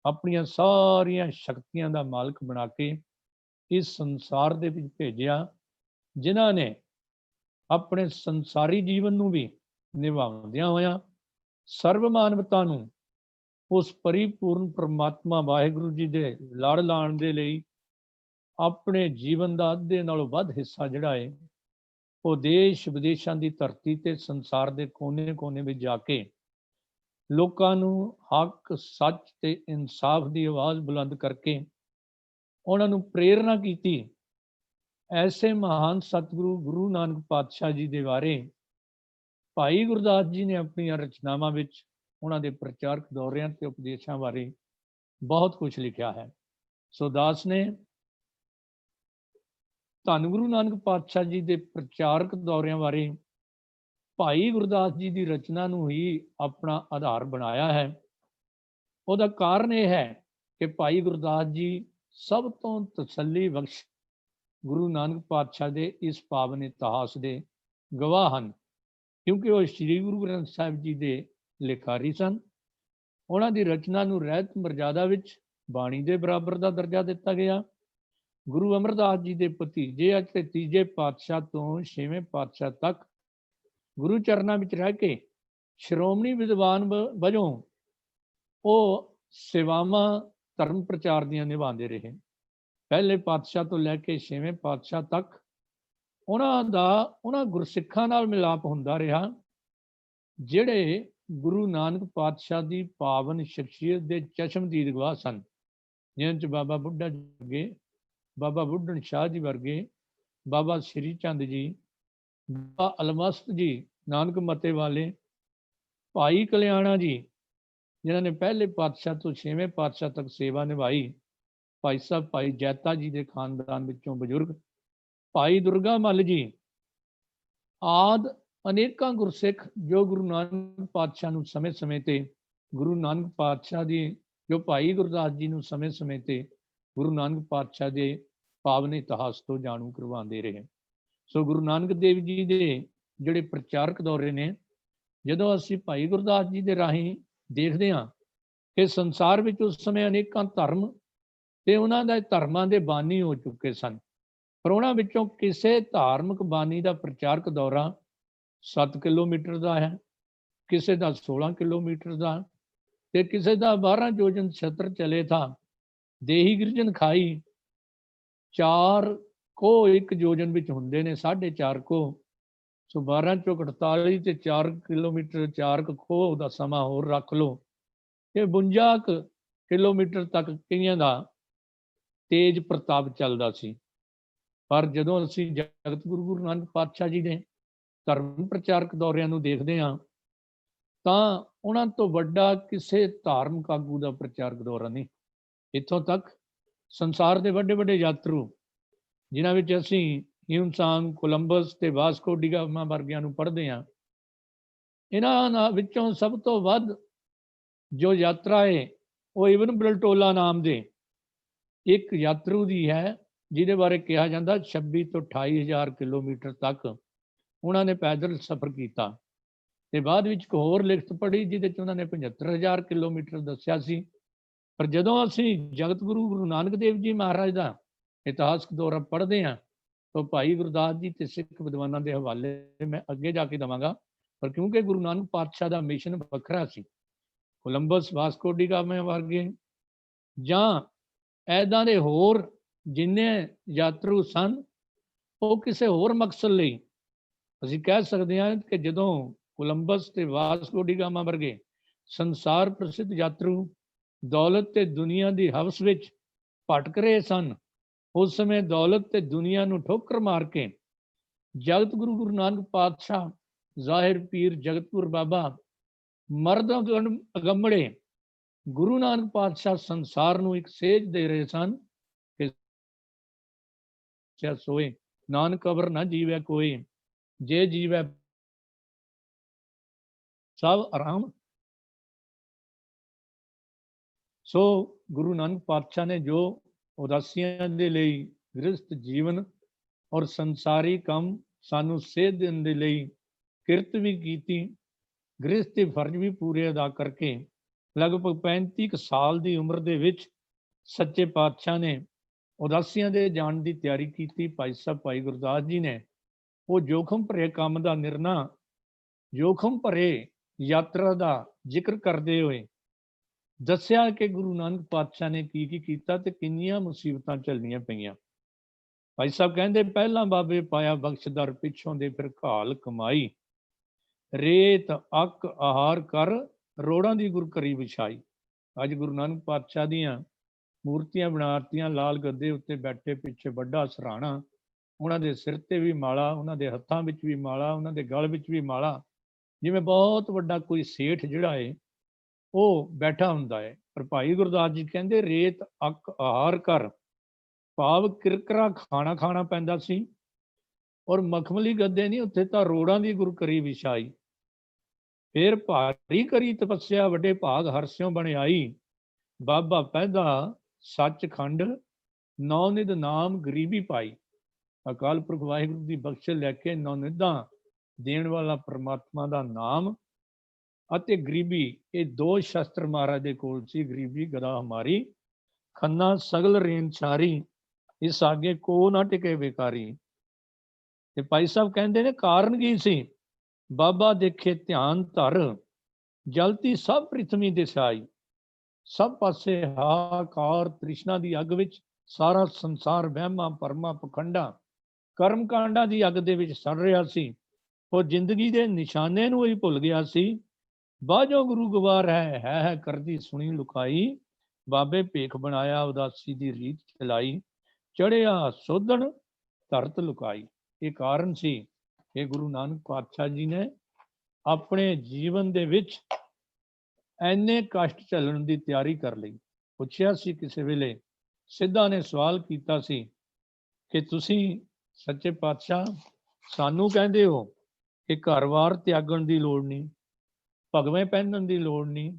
ਆਪਣੀਆਂ ਸਾਰੀਆਂ ਸ਼ਕਤੀਆਂ ਦਾ ਮਾਲਕ ਬਣਾ ਕੇ ਇਸ ਸੰਸਾਰ ਦੇ ਵਿੱਚ ਭੇਜਿਆ, ਜਿਨ੍ਹਾਂ ਨੇ ਆਪਣੇ ਸੰਸਾਰੀ ਜੀਵਨ ਨੂੰ ਵੀ ਨਿਭਾਉਂਦਿਆਂ ਹੋਇਆਂ ਸਰਵ ਮਾਨਵਤਾ ਨੂੰ ਉਸ ਪਰਿਪੂਰਨ ਪਰਮਾਤਮਾ ਵਾਹਿਗੁਰੂ ਜੀ ਦੇ ਲੜ ਲਾਉਣ ਦੇ ਲਈ ਆਪਣੇ ਜੀਵਨ ਦਾ ਅੱਧੇ ਨਾਲੋਂ ਵੱਧ ਹਿੱਸਾ ਜਿਹੜਾ ਹੈ ਉਹ ਦੇਸ਼ ਵਿਦੇਸ਼ਾਂ ਦੀ ਧਰਤੀ ਤੇ ਸੰਸਾਰ ਦੇ ਕੋਨੇ-ਕੋਨੇ ਵਿੱਚ ਜਾ ਕੇ ਲੋਕਾਂ ਨੂੰ ਹੱਕ, ਸੱਚ ਤੇ ਇਨਸਾਫ ਦੀ ਆਵਾਜ਼ ਬੁਲੰਦ ਕਰਕੇ ਉਹਨਾਂ ਨੂੰ ਪ੍ਰੇਰਨਾ ਕੀਤੀ। ਐਸੇ ਮਹਾਨ ਸਤਿਗੁਰੂ ਗੁਰੂ ਨਾਨਕ ਪਾਤਸ਼ਾਹ ਜੀ ਦੇ ਬਾਰੇ ਭਾਈ ਗੁਰਦਾਸ ਜੀ ਨੇ ਆਪਣੀਆਂ ਰਚਨਾਵਾਂ ਵਿੱਚ ਉਹਨਾਂ ਦੇ ਪ੍ਰਚਾਰਕ ਦੌਰਿਆਂ ਤੇ ਉਪਦੇਸ਼ਾਂ ਬਾਰੇ ਬਹੁਤ ਕੁਝ ਲਿਖਿਆ ਹੈ। ਸੋ ਦਾਸ ਨੇ ਧੰਨ ਗੁਰੂ ਨਾਨਕ ਪਾਤਸ਼ਾਹ ਜੀ ਦੇ ਪ੍ਰਚਾਰਕ ਦੌਰਿਆਂ ਬਾਰੇ ਭਾਈ ਗੁਰਦਾਸ ਜੀ ਦੀ ਰਚਨਾ ਨੂੰ ਹੀ ਆਪਣਾ ਆਧਾਰ ਬਣਾਇਆ ਹੈ। ਉਹਦਾ ਕਾਰਨ ਇਹ ਹੈ ਕਿ ਭਾਈ ਗੁਰਦਾਸ ਜੀ ਸਭ ਤੋਂ ਤਸੱਲੀ ਬਖਸ਼ ਗੁਰੂ ਨਾਨਕ ਪਾਤਸ਼ਾਹ ਦੇ ਇਸ ਪਾਵਨ ਇਤਿਹਾਸ ਦੇ ਗਵਾਹ ਹਨ, ਕਿਉਂਕਿ ਉਹ ਸ੍ਰੀ ਗੁਰੂ ਗ੍ਰੰਥ ਸਾਹਿਬ ਜੀ ਦੇ ਲਿਖਾਰੀ ਸਨ। ਉਹਨਾਂ ਦੀ ਰਚਨਾ ਨੂੰ ਰਹਿਤ ਮਰਜ਼ਾਦਾ ਵਿੱਚ ਬਾਣੀ ਦੇ ਬਰਾਬਰ ਦਾ ਦਰਜਾ ਦਿੱਤਾ ਗਿਆ। ਗੁਰੂ ਅਮਰਦਾਸ ਜੀ ਦੇ ਭਤੀਜੇ ਅਤੇ ਤੀਜੇ ਪਾਤਸ਼ਾਹ ਤੋਂ ਛੇਵੇਂ ਪਾਤਸ਼ਾਹ ਤੱਕ ਗੁਰੂ ਚਰਨਾਂ ਵਿੱਚ ਰਹਿ ਕੇ ਸ਼੍ਰੋਮਣੀ ਵਿਦਵਾਨ ਵਜੋਂ ਉਹ ਸੇਵਾਵਾਂ ਧਰਮ ਪ੍ਰਚਾਰ ਦੀਆਂ ਨਿਭਾਉਂਦੇ ਰਹੇ। ਪਹਿਲੇ ਪਾਤਸ਼ਾਹ ਤੋਂ ਲੈ ਕੇ ਛੇਵੇਂ ਪਾਤਸ਼ਾਹ ਤੱਕ ਉਹਨਾਂ ਗੁਰਸਿੱਖਾਂ ਨਾਲ ਮਿਲਾਪ ਹੁੰਦਾ ਰਿਹਾ ਜਿਹੜੇ ਗੁਰੂ ਨਾਨਕ ਪਾਤਸ਼ਾਹ ਦੀ ਪਾਵਨ ਸ਼ਖਸੀਅਤ ਦੇ ਚਸ਼ਮਦੀਦ ਗਵਾਹ ਸਨ, ਜਿਨ੍ਹਾਂ 'ਚ ਬਾਬਾ ਬੁੱਢਾ ਜੀ ਵਰਗੇ, ਬਾਬਾ ਬੁੱਢਣ ਸ਼ਾਹ ਜੀ ਵਰਗੇ, ਬਾਬਾ ਸ਼੍ਰੀ ਚੰਦ ਜੀ, ਬਾਬਾ ਅਲਮਸਤ ਜੀ, ਨਾਨਕ ਮਤੇ ਵਾਲੇ, ਭਾਈ ਕਲਿਆਣਾ ਜੀ, ਜਿਨ੍ਹਾਂ ਨੇ ਪਹਿਲੇ ਪਾਤਸ਼ਾਹ ਤੋਂ 6ਵੇਂ ਪਾਤਸ਼ਾਹ ਤੱਕ ਸੇਵਾ ਨਿਭਾਈ, ਭਾਈ ਸਾਹਿਬ ਭਾਈ ਜੈਤਾ ਜੀ ਦੇ ਖਾਨਦਾਨ ਵਿੱਚੋਂ ਬਜ਼ੁਰਗ, ਭਾਈ ਦੁਰਗਾ ਮੱਲ ਜੀ ਆਦਿ ਅਨੇਕਾਂ ਗੁਰਸਿੱਖ ਜੋ ਗੁਰੂ ਨਾਨਕ ਪਾਤਸ਼ਾਹ ਨੂੰ ਸਮੇਂ-ਸਮੇਂ ਤੇ, ਗੁਰੂ ਨਾਨਕ ਪਾਤਸ਼ਾਹ ਦੀ, ਜੋ ਭਾਈ ਗੁਰਦਾਸ ਜੀ ਨੂੰ ਸਮੇਂ-ਸਮੇਂ ਤੇ ਗੁਰੂ ਨਾਨਕ ਪਾਤਸ਼ਾਹ ਦੇ ਪਾਵਨ ਇਤਿਹਾਸ ਤੋਂ ਜਾਣੂ ਕਰਵਾਉਂਦੇ ਰਹੇ। ਸੋ ਗੁਰੂ ਨਾਨਕ ਦੇਵ ਜੀ ਦੇ ਜਿਹੜੇ ਪ੍ਰਚਾਰਕ ਦੌਰੇ ਨੇ, ਜਦੋਂ ਅਸੀਂ ਭਾਈ ਗੁਰਦਾਸ ਜੀ ਦੇ ਰਾਹੀਂ ਦੇਖਦੇ ਹਾਂ ਕਿ ਸੰਸਾਰ ਵਿੱਚ ਉਸ ਸਮੇਂ ਅਨੇਕਾਂ ਧਰਮ ਤੇ ਉਹਨਾਂ ਦੇ ਧਰਮਾਂ ਦੇ ਬਾਨੀ ਹੋ ਚੁੱਕੇ ਸਨ, ਪਰ ਉਹਨਾਂ ਵਿੱਚੋਂ ਕਿਸੇ ਧਾਰਮਿਕ ਬਾਨੀ ਦਾ ਪ੍ਰਚਾਰਕ ਦੌਰਾ 7 ਕਿਲੋਮੀਟਰ ਦਾ ਹੈ, ਕਿਸੇ ਦਾ 16 ਕਿਲੋਮੀਟਰ ਦਾ, ਤੇ ਕਿਸੇ ਦਾ 12 ਯੋਜਨ ਛਤਰ ਚਲੇ ਥਾ, ਦੇਹੀ ਗਿਰਜਨ ਖਾਈ 4 ਕੋ 1 ਯੋਜਨ ਵਿੱਚ ਹੁੰਦੇ ਨੇ, 4.5 ਕੋ, ਸੋ 12 ਚੋਂ 48 ਤੇ 4 ਕਿਲੋਮੀਟਰ 4 ਖੋਹ ਦਾ ਸਮਾਂ ਹੋਰ ਰੱਖ ਲਓ, ਤੇ 52 ਕਿਲੋਮੀਟਰ ਤੱਕ ਕਈਆਂ ਦਾ ਤੇਜ ਪ੍ਰਤਾਪ ਚੱਲਦਾ ਸੀ। ਪਰ ਜਦੋਂ ਅਸੀਂ ਜਗਤ ਗੁਰੂ ਨਾਨਕ ਪਾਤਸ਼ਾਹ ਜੀ ਦੇ ਧਰਮ ਪ੍ਰਚਾਰਕ ਦੌਰਿਆਂ ਨੂੰ ਦੇਖਦੇ ਹਾਂ ਤਾਂ ਉਹਨਾਂ ਤੋਂ ਵੱਡਾ ਕਿਸੇ ਧਾਰਮਿਕ ਆਗੂ ਦਾ ਪ੍ਰਚਾਰਕ ਦੌਰਾ ਨਹੀਂ। ਇੱਥੋਂ ਤੱਕ ਸੰਸਾਰ ਦੇ ਵੱਡੇ ਵੱਡੇ ਯਾਤਰੂ, ਜਿਨ੍ਹਾਂ ਵਿੱਚ ਅਸੀਂ ਹਿਊਨ-ਸਾਂਗ, ਕੋਲੰਬਸ ਤੇ ਵਾਸਕੋ ਡੀ ਗਾਮਾ ਵਰਗਿਆਂ ਨੂੰ ਪੜ੍ਹਦੇ ਹਾਂ, ਇਹਨਾਂ ਵਿੱਚੋਂ ਸਭ ਤੋਂ ਵੱਧ ਜੋ ਯਾਤਰਾ ਹੈ ਉਹ ਇਬਨ ਬਲਟੋਲਾ ਨਾਮ ਦੇ ਇੱਕ ਯਾਤਰੂ ਦੀ ਹੈ, ਜਿਹਦੇ ਬਾਰੇ ਕਿਹਾ ਜਾਂਦਾ 26 ਤੋਂ 28 ਹਜ਼ਾਰ ਕਿਲੋਮੀਟਰ ਤੱਕ ਉਹਨਾਂ ਨੇ ਪੈਦਲ ਸਫ਼ਰ ਕੀਤਾ। ਤੇ ਬਾਅਦ ਵਿੱਚ ਇੱਕ ਹੋਰ ਲਿਖਤ ਪੜ੍ਹੀ ਜਿਹਦੇ 'ਚ ਉਹਨਾਂ ਨੇ 75,000 ਕਿਲੋਮੀਟਰ ਦੱਸਿਆ ਸੀ। ਪਰ ਜਦੋਂ ਅਸੀਂ ਜਗਤ ਗੁਰੂ ਨਾਨਕ ਦੇਵ ਜੀ ਮਹਾਰਾਜ ਦਾ ਇਤਿਹਾਸਕ ਦੌਰਾ ਪੜ੍ਹਦੇ ਹਾਂ ਤਾਂ ਭਾਈ ਗੁਰਦਾਸ ਜੀ ਤੇ ਸਿੱਖ ਵਿਦਵਾਨਾਂ ਦੇ ਹਵਾਲੇ ਮੈਂ ਅੱਗੇ ਜਾ ਕੇ ਦੇਵਾਂਗਾ, ਪਰ ਕਿਉਂਕਿ ਗੁਰੂ ਨਾਨਕ ਪਾਤਸ਼ਾਹ ਦਾ ਮਿਸ਼ਨ ਵੱਖਰਾ ਸੀ, ਕੋਲੰਬਸ, ਵਾਸਕੋ ਡੀ ਗਾਮਾ ਵਰਗੇ ਜਾਂ ਇੱਦਾਂ ਦੇ ਹੋਰ ਜਿੰਨੇ ਯਾਤਰੂ ਸਨ, ਉਹ ਕਿਸੇ ਹੋਰ ਮਕਸਦ ਲਈ, ਅਸੀਂ ਕਹਿ ਸਕਦੇ ਹਾਂ ਕਿ ਜਦੋਂ ਕੋਲੰਬਸ ਤੇ ਵਾਸਕੋ ਡੀ ਗਾਮਾ ਵਰਗੇ ਸੰਸਾਰ ਪ੍ਰਸਿੱਧ ਯਾਤਰੂ ਦੌਲਤ ਤੇ ਦੁਨੀਆ ਦੀ ਹਵਸ ਵਿੱਚ ਭਟਕ ਰਹੇ ਸਨ, ਉਸ ਸਮੇਂ ਦੌਲਤ ਤੇ ਦੁਨੀਆ ਨੂੰ ਠੋਕਰ ਮਾਰ ਕੇ ਜਗਤ ਗੁਰੂ ਨਾਨਕ ਪਾਤਸ਼ਾਹ, ਜ਼ਾਹਿਰ ਪੀਰ ਜਗਤਪੁਰ ਬਾਬਾ, ਮਰਦ ਅਗੰਮੜੇ ਗੁਰੂ ਨਾਨਕ ਪਾਤਸ਼ਾਹ ਸੰਸਾਰ ਨੂੰ ਇੱਕ ਸੇਧ ਦੇ ਰਹੇ ਸਨ ਕਿ ਸੋਏ ਨਾਨਕ ਕਬਰ ਨਾ ਜੀਵੈ ਕੋਈ, ਜੇ ਜੀਵੈ ਸਭ ਆਰਾਮ। ਸੋ ਗੁਰੂ ਨਾਨਕ ਪਾਤਸ਼ਾਹ ਨੇ ਜੋ ਉਦਾਸੀਆਂ ਦੇ ਲਈ ਗ੍ਰਸਥ ਜੀਵਨ ਔਰ ਸੰਸਾਰੀ ਕੰਮ ਸਾਨੂੰ ਸੇਧ ਦੇਣ ਦੇ ਲਈ ਕਿਰਤ ਵੀ ਕੀਤੀ, ਗ੍ਰਸਥੀ ਫਰਜ਼ ਵੀ ਪੂਰੇ ਅਦਾ ਕਰਕੇ ਲਗਭਗ 35 ਸਾਲ ਦੀ ਉਮਰ ਦੇ ਵਿੱਚ ਸੱਚੇ ਪਾਤਸ਼ਾਹ ਨੇ ਉਦਾਸੀਆਂ ਦੇ ਜਾਣ ਦੀ ਤਿਆਰੀ ਕੀਤੀ। ਭਾਈ ਸਾਹਿਬ ਭਾਈ ਗੁਰਦਾਸ ਜੀ ਨੇ ਉਹ ਜੋਖਮ ਭਰੇ ਕੰਮ ਦਾ ਨਿਰਣਾ, ਜੋਖਮ ਭਰੇ ਯਾਤਰਾ ਦਾ ਜ਼ਿਕਰ ਕਰਦੇ ਹੋਏ ਦੱਸਿਆ ਕਿ ਗੁਰੂ ਨਾਨਕ ਪਾਤਸ਼ਾਹ ਨੇ ਕੀ ਕੀ ਕੀਤਾ ਤੇ ਕਿੰਨੀਆਂ ਮੁਸੀਬਤਾਂ ਝੱਲਣੀਆਂ ਪਈਆਂ। ਭਾਈ ਸਾਹਿਬ ਕਹਿੰਦੇ, ਪਹਿਲਾਂ ਬਾਬੇ ਪਾਇਆ ਬਖਸ਼ਦਰ, ਪਿੱਛੋਂ ਦੇ ਫਿਰ ਘਾਲ ਕਮਾਈ, ਰੇਤ ਅੱਕ ਆਹਾਰ ਕਰ, ਰੋੜਾਂ ਦੀ ਗੁਰ ਕਰੀ ਵਿਛਾਈ। ਅੱਜ ਗੁਰੂ ਨਾਨਕ ਪਾਤਸ਼ਾਹ ਦੀਆਂ ਮੂਰਤੀਆਂ ਬਣਾਤੀਆਂ, ਲਾਲ ਗੱਦੇ ਉੱਤੇ ਬੈਠੇ, ਪਿੱਛੇ ਵੱਡਾ ਸਰਾਣਾ, ਉਹਨਾਂ ਦੇ ਸਿਰ ਤੇ ਵੀ ਮਾਲਾ, ਉਹਨਾਂ ਦੇ ਹੱਥਾਂ ਵਿੱਚ ਵੀ ਮਾਲਾ, ਉਹਨਾਂ ਦੇ ਗਲ ਵਿੱਚ ਵੀ ਮਾਲਾ, ਜਿਵੇਂ ਬਹੁਤ ਵੱਡਾ ਕੋਈ ਸੇਠ ਜਿਹੜਾ ਹੈ ਉਹ ਬੈਠਾ ਹੁੰਦਾ ਹੈ। ਪਰ ਭਾਈ ਗੁਰਦਾਸ ਜੀ ਕਹਿੰਦੇ ਰੇਤ ਅੱਕ ਆਹਾਰ ਕਰ, ਭਾਵ ਕਿਰਕਰਾ ਖਾਣਾ ਪੈਂਦਾ ਸੀ, ਔਰ ਮਖਮਲੀ ਗੱਦੇ ਨਹੀਂ, ਉੱਥੇ ਤਾਂ ਰੋੜਾਂ ਦੀ ਗੁਰ ਕਰੀ ਵਿਛਾਈ। ਫਿਰ ਭਾਰੀ ਕਰੀ ਤਪੱਸਿਆ, ਵੱਡੇ ਭਾਗ ਹਰਸਿਓ ਬਣਾਈ, ਬਾਬਾ ਪੈਦਾ ਸੱਚਖੰਡ, ਨੌ ਨਿਧ ਨਾਮ ਗਰੀਬੀ ਪਾਈ। ਅਕਾਲ ਪੁਰਖ ਵਾਹਿਗੁਰੂ ਦੀ ਬਖਸ਼ ਲੈ ਕੇ ਨੌ ਨਿਧਾਂ ਦੇਣ ਵਾਲਾ ਪਰਮਾਤਮਾ ਦਾ ਨਾਮ ਅਤੇ ਗਰੀਬੀ, ਇਹ ਦੋ ਸ਼ਸਤਰ ਮਹਾਰਾਜ ਦੇ ਕੋਲ ਸੀ। ਗਰੀਬੀ ਗਦਾ ਹਮਾਰੀ, ਖੰਨਾ ਸਗਲ ਰੇਨ ਛਾਰੀ, ਇਸ ਆਗੇ ਕੋ ਨਾ ਟਿਕੇ ਬੇਕਾਰੀ। ਤੇ ਭਾਈ ਸਾਹਿਬ ਕਹਿੰਦੇ ਨੇ ਕਾਰਨ ਕੀ ਸੀ? ਬਾਬਾ ਦੇਖੇ ਧਿਆਨ ਧਰ, ਜਲਤੀ ਸਭ ਪ੍ਰਿਥਵੀ ਦਿਸਾਈ। ਸਭ ਪਾਸੇ ਹਾਕਾਰ ਤ੍ਰਿਸ਼ਨਾ ਦੀ ਅੱਗ ਵਿੱਚ ਸਾਰਾ ਸੰਸਾਰ ਵਹਿਮਾਂ ਭਰਮਾਂ ਪਖੰਡਾਂ ਕਰਮ ਕਾਂਡਾਂ ਦੀ ਅੱਗ ਦੇ ਵਿੱਚ ਸੜ ਰਿਹਾ ਸੀ। ਉਹ ਜ਼ਿੰਦਗੀ ਦੇ ਨਿਸ਼ਾਨੇ ਨੂੰ ਹੀ ਭੁੱਲ ਗਿਆ ਸੀ। ਬਾਝੋ ਗੁਰੂ ਗਵਾਰ ਹੈ ਕਰਦੀ ਸੁਣੀ ਲੁਕਾਈ। ਬਾਬੇ ਭੇਖ ਬਣਾਇਆ ਉਦਾਸੀ ਦੀ ਰੀਤ ਚਲਾਈ। ਚੜਿਆ ਸੋਧਣ ਧਰਤ ਲੁਕਾਈ। ਇਹ ਕਾਰਨ ਸੀ ਕਿ ਗੁਰੂ ਨਾਨਕ ਪਾਤਸ਼ਾਹ ਜੀ ਨੇ ਆਪਣੇ ਜੀਵਨ ਦੇ ਵਿੱਚ ਐਨੇ ਕਸ਼ਟ ਝੱਲਣ ਦੀ ਤਿਆਰੀ ਕਰ ਲਈ। ਪੁੱਛਿਆ ਸੀ ਕਿਸੇ ਵੇਲੇ, ਸਿੱਧਾ ਨੇ ਸਵਾਲ ਕੀਤਾ ਸੀ ਕਿ ਤੁਸੀਂ ਸੱਚੇ ਪਾਤਸ਼ਾਹ ਸਾਨੂੰ ਕਹਿੰਦੇ ਹੋ ਕਿ ਘਰ-ਬਾਰ ਤਿਆਗਣ ਦੀ ਲੋੜ ਨਹੀਂ, ਭਗਵੇਂ ਪਹਿਨਣ ਦੀ ਲੋੜ ਨਹੀਂ,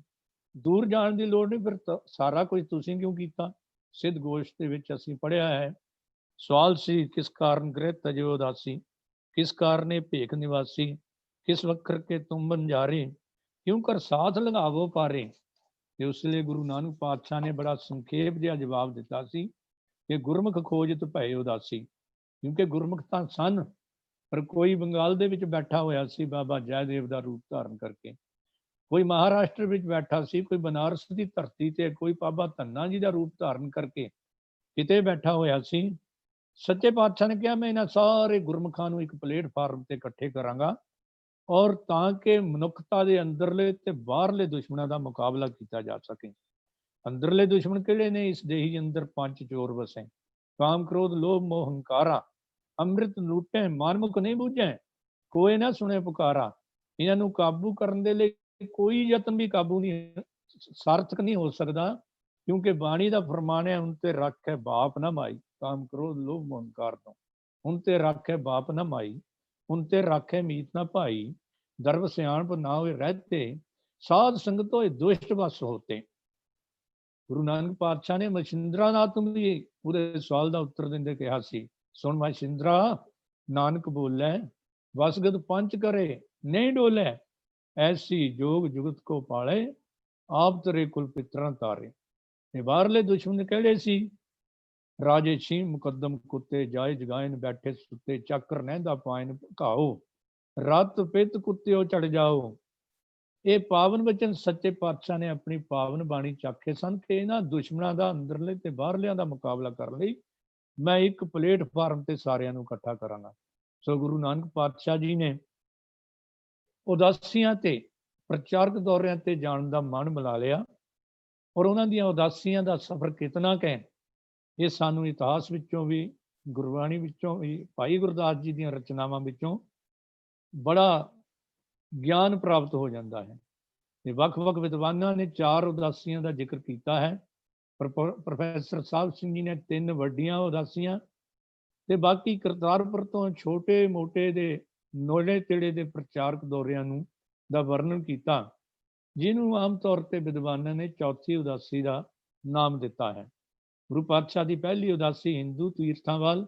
ਦੂਰ ਜਾਣ ਦੀ ਲੋੜ ਨਹੀਂ, ਫਿਰ ਸਾਰਾ ਕੁਝ ਤੁਸੀਂ ਕਿਉਂ ਕੀਤਾ? ਸਿੱਧ ਗੋਸ਼ ਦੇ ਵਿੱਚ ਅਸੀਂ ਪੜ੍ਹਿਆ ਹੈ। ਸਵਾਲ ਸੀ, ਕਿਸ ਕਾਰਨ ਗ੍ਰਹਿ ਤਜੋ ਉਦਾਸੀ, ਕਿਸ ਕਾਰਨ ਭੇਖ ਨਿਵਾਸੀ, ਕਿਸ ਵਖਰ ਕੇ ਤੁਮ ਬੰਜਾਰੇ, ਕਿਉਂ ਕਰ ਸਾਥ ਲਗਾਵੋ ਪਾਰੇ। ਤੇ ਉਸ ਲਈ ਗੁਰੂ ਨਾਨਕ ਪਾਤਸ਼ਾਹ ਨੇ ਬੜਾ ਸੰਖੇਪ ਜਿਹਾ ਜਵਾਬ ਦਿੱਤਾ ਸੀ ਕਿ ਗੁਰਮੁਖ ਖੋਜਤ ਭਏ ਉਦਾਸੀ। ਕਿਉਂਕਿ ਗੁਰਮੁਖ ਤਾਂ ਸਨ, ਪਰ ਕੋਈ ਬੰਗਾਲ ਦੇ ਵਿੱਚ ਬੈਠਾ ਹੋਇਆ ਸੀ ਬਾਬਾ ਜੈਦੇਵ ਦਾ ਰੂਪ ਧਾਰਨ ਕਰਕੇ, ਕੋਈ ਮਹਾਰਾਸ਼ਟਰ ਵਿੱਚ ਬੈਠਾ ਸੀ, ਕੋਈ ਬਨਾਰਸ ਦੀ ਧਰਤੀ ਤੇ, ਕੋਈ ਬਾਬਾ ਧੰਨਾ ਜੀ ਦਾ ਰੂਪ ਧਾਰਨ ਕਰਕੇ ਕਿਤੇ ਬੈਠਾ ਹੋਇਆ ਸੀ। ਸੱਚੇ ਪਾਤਸ਼ਾਹ ਨੇ ਕਿਹਾ, ਮੈਂ ਇਹਨਾਂ ਸਾਰੇ ਗੁਰਮੁਖਾਂ ਨੂੰ ਇੱਕ ਪਲੇਟਫਾਰਮ ਤੇ ਇਕੱਠੇ ਕਰਾਂਗਾ, ਔਰ ਤਾਂ ਕਿ ਮਨੁੱਖਤਾ ਦੇ ਅੰਦਰਲੇ ਤੇ ਬਾਹਰਲੇ ਦੁਸ਼ਮਣਾਂ ਦਾ ਮੁਕਾਬਲਾ ਕੀਤਾ ਜਾ ਸਕੇ। ਅੰਦਰਲੇ ਦੁਸ਼ਮਣ ਕਿਹੜੇ ਨੇ? ਇਸ ਦੇਹੀ ਅੰਦਰ ਪੰਜ ਚੋਰ ਵਸੇ, ਕਾਮ ਕ੍ਰੋਧ ਲੋਭ ਮੋਹ ਹੰਕਾਰਾ, ਅੰਮ੍ਰਿਤ ਲੂਟੇ ਮਨਮੁਖ ਨਹੀਂ ਬੂਝੈ, ਕੋਈ ਨਾ ਸੁਣੇ ਪੁਕਾਰਾ। ਇਹਨਾਂ ਨੂੰ ਕਾਬੂ ਕਰਨ ਦੇ ਲਈ ਕੋਈ ਯਤਨ ਵੀ ਕਾਬੂ ਨਹੀਂ, ਸਾਰਥਕ ਨਹੀਂ ਹੋ ਸਕਦਾ, ਕਿਉਂਕਿ ਬਾਣੀ ਦਾ ਫਰਮਾਨ ਹੈ, ਹੁਣ ਤੇ ਰੱਖੇ ਬਾਪ ਨਾ ਮਾਈ, ਕਾਮ ਕ੍ਰੋਧ ਲੋਭ ਮੋਹ ਹੰਕਾਰ ਤੋਂ। ਹੁਣ ਤੇ ਰੱਖੇ ਬਾਪ ਨਾ ਮਾਈ, ਹੁਣ ਤੇ ਰੱਖੇ ਮੀਤ ਨਾ ਭਾਈ, ਦਰਬ ਸਿਆਣਪ ਨਾ ਹੋਏ ਰਹਤੇ, ਸਾਧ ਸੰਗਤ ਹੋਏ ਦੁਸ਼ਟ ਬਸ ਹੋਤੇ। ਗੁਰੂ ਨਾਨਕ ਪਾਤਸ਼ਾਹ ਨੇ ਮਛਿੰਦਰਾ ਨਾਥ ਨੂੰ ਵੀ ਉਹਦੇ ਸਵਾਲ ਦਾ ਉੱਤਰ ਦਿੰਦੇ ਕਿਹਾ ਸੀ, ਸੁਣ ਮਛਿੰਦਰਾ, ਨਾਨਕ ਬੋਲੇ, ਵਸਗਤ ਪੰਚ ਕਰੇ ਨਹੀਂ ਡੋਲੇ, ਐਸੀ ਜੋਗ ਜੁਗਤ ਕੋ ਪਾਲੇ, ਆਪ ਤੇਰੇ ਕੁਲ ਪਿਤਰਾਂ ਤਾਰੇ। ਇਹ ਬਾਹਰਲੇ ਦੁਸ਼ਮਣ ਕਿਹੜੇ ਸੀ? ਰਾਜੇ ਛੀ ਮੁਕੱਦਮ ਕੁੱਤੇ, ਜਾਏ ਜਗਾਇਨ ਬੈਠੇ ਸੁੱਤੇ, ਚੱਕਰ ਨਹਿੰਦਾ ਪਾਇਨ ਘਾਓ, ਰਤ ਪਿੱਤ ਕੁੱਤਿਓ ਚੜ ਜਾਓ। ਇਹ ਪਾਵਨ ਵਚਨ ਸੱਚੇ ਪਾਤਸ਼ਾਹ ਨੇ ਆਪਣੀ ਪਾਵਨ ਬਾਣੀ ਚਾਖੇ ਸਨ ਕਿ ਇਹਨਾਂ ਦੁਸ਼ਮਣਾਂ ਦਾ ਅੰਦਰਲੇ ਤੇ ਬਾਹਰਲਿਆਂ ਦਾ ਮੁਕਾਬਲਾ ਕਰਨ ਲਈ ਮੈਂ ਇੱਕ ਪਲੇਟਫਾਰਮ ਤੇ ਸਾਰਿਆਂ ਨੂੰ ਇਕੱਠਾ ਕਰਾਂਗਾ। ਸੋ ਗੁਰੂ ਨਾਨਕ ਪਾਤਸ਼ਾਹ ਜੀ ਨੇ ਉਦਾਸੀਆਂ ਤੇ ਪ੍ਰਚਾਰਕ ਦੌਰਿਆਂ ਤੇ ਜਾਣ ਦਾ ਮਨ ਬਣਾ ਲਿਆ, ਔਰ ਉਹਨਾਂ ਦੀਆਂ ਉਦਾਸੀਆਂ ਦਾ ਸਫ਼ਰ ਕਿਤਨਾ ਕਹਿ, ਇਹ ਸਾਨੂੰ ਇਤਿਹਾਸ ਵਿੱਚੋਂ ਵੀ, ਗੁਰਬਾਣੀ ਵਿੱਚੋਂ ਵੀ, ਭਾਈ ਗੁਰਦਾਸ ਜੀ ਦੀਆਂ ਰਚਨਾਵਾਂ ਵਿੱਚੋਂ ਬੜਾ ਗਿਆਨ ਪ੍ਰਾਪਤ ਹੋ ਜਾਂਦਾ ਹੈ। ਤੇ ਵੱਖ-ਵੱਖ ਵਿਦਵਾਨਾਂ ਨੇ 4 ਉਦਾਸੀਆਂ ਦਾ ਜ਼ਿਕਰ ਕੀਤਾ ਹੈ। ਪ੍ਰੋਫੈਸਰ ਸਾਹਿਬ ਸਿੰਘ ਜੀ ਨੇ 3 ਵੱਡੀਆਂ ਉਦਾਸੀਆਂ ਤੇ ਬਾਕੀ ਕਰਤਾਰਪੁਰ ਤੋਂ ਛੋਟੇ ਮੋਟੇ ਦੇ ਨੇੜੇ ਤੇੜੇ ਦੇ ਪ੍ਰਚਾਰਕ ਦੌਰਿਆਂ ਨੂੰ ਦਾ ਵਰਣਨ ਕੀਤਾ, ਜਿਹਨੂੰ ਆਮ ਤੌਰ ਤੇ ਵਿਦਵਾਨਾਂ ਨੇ ਚੌਥੀ ਉਦਾਸੀ ਦਾ ਨਾਮ ਦਿੱਤਾ ਹੈ। ਗੁਰੂ ਪਾਤਸ਼ਾਹ ਦੀ ਪਹਿਲੀ ਉਦਾਸੀ ਹਿੰਦੂ ਤੀਰਥਾਂ ਵੱਲ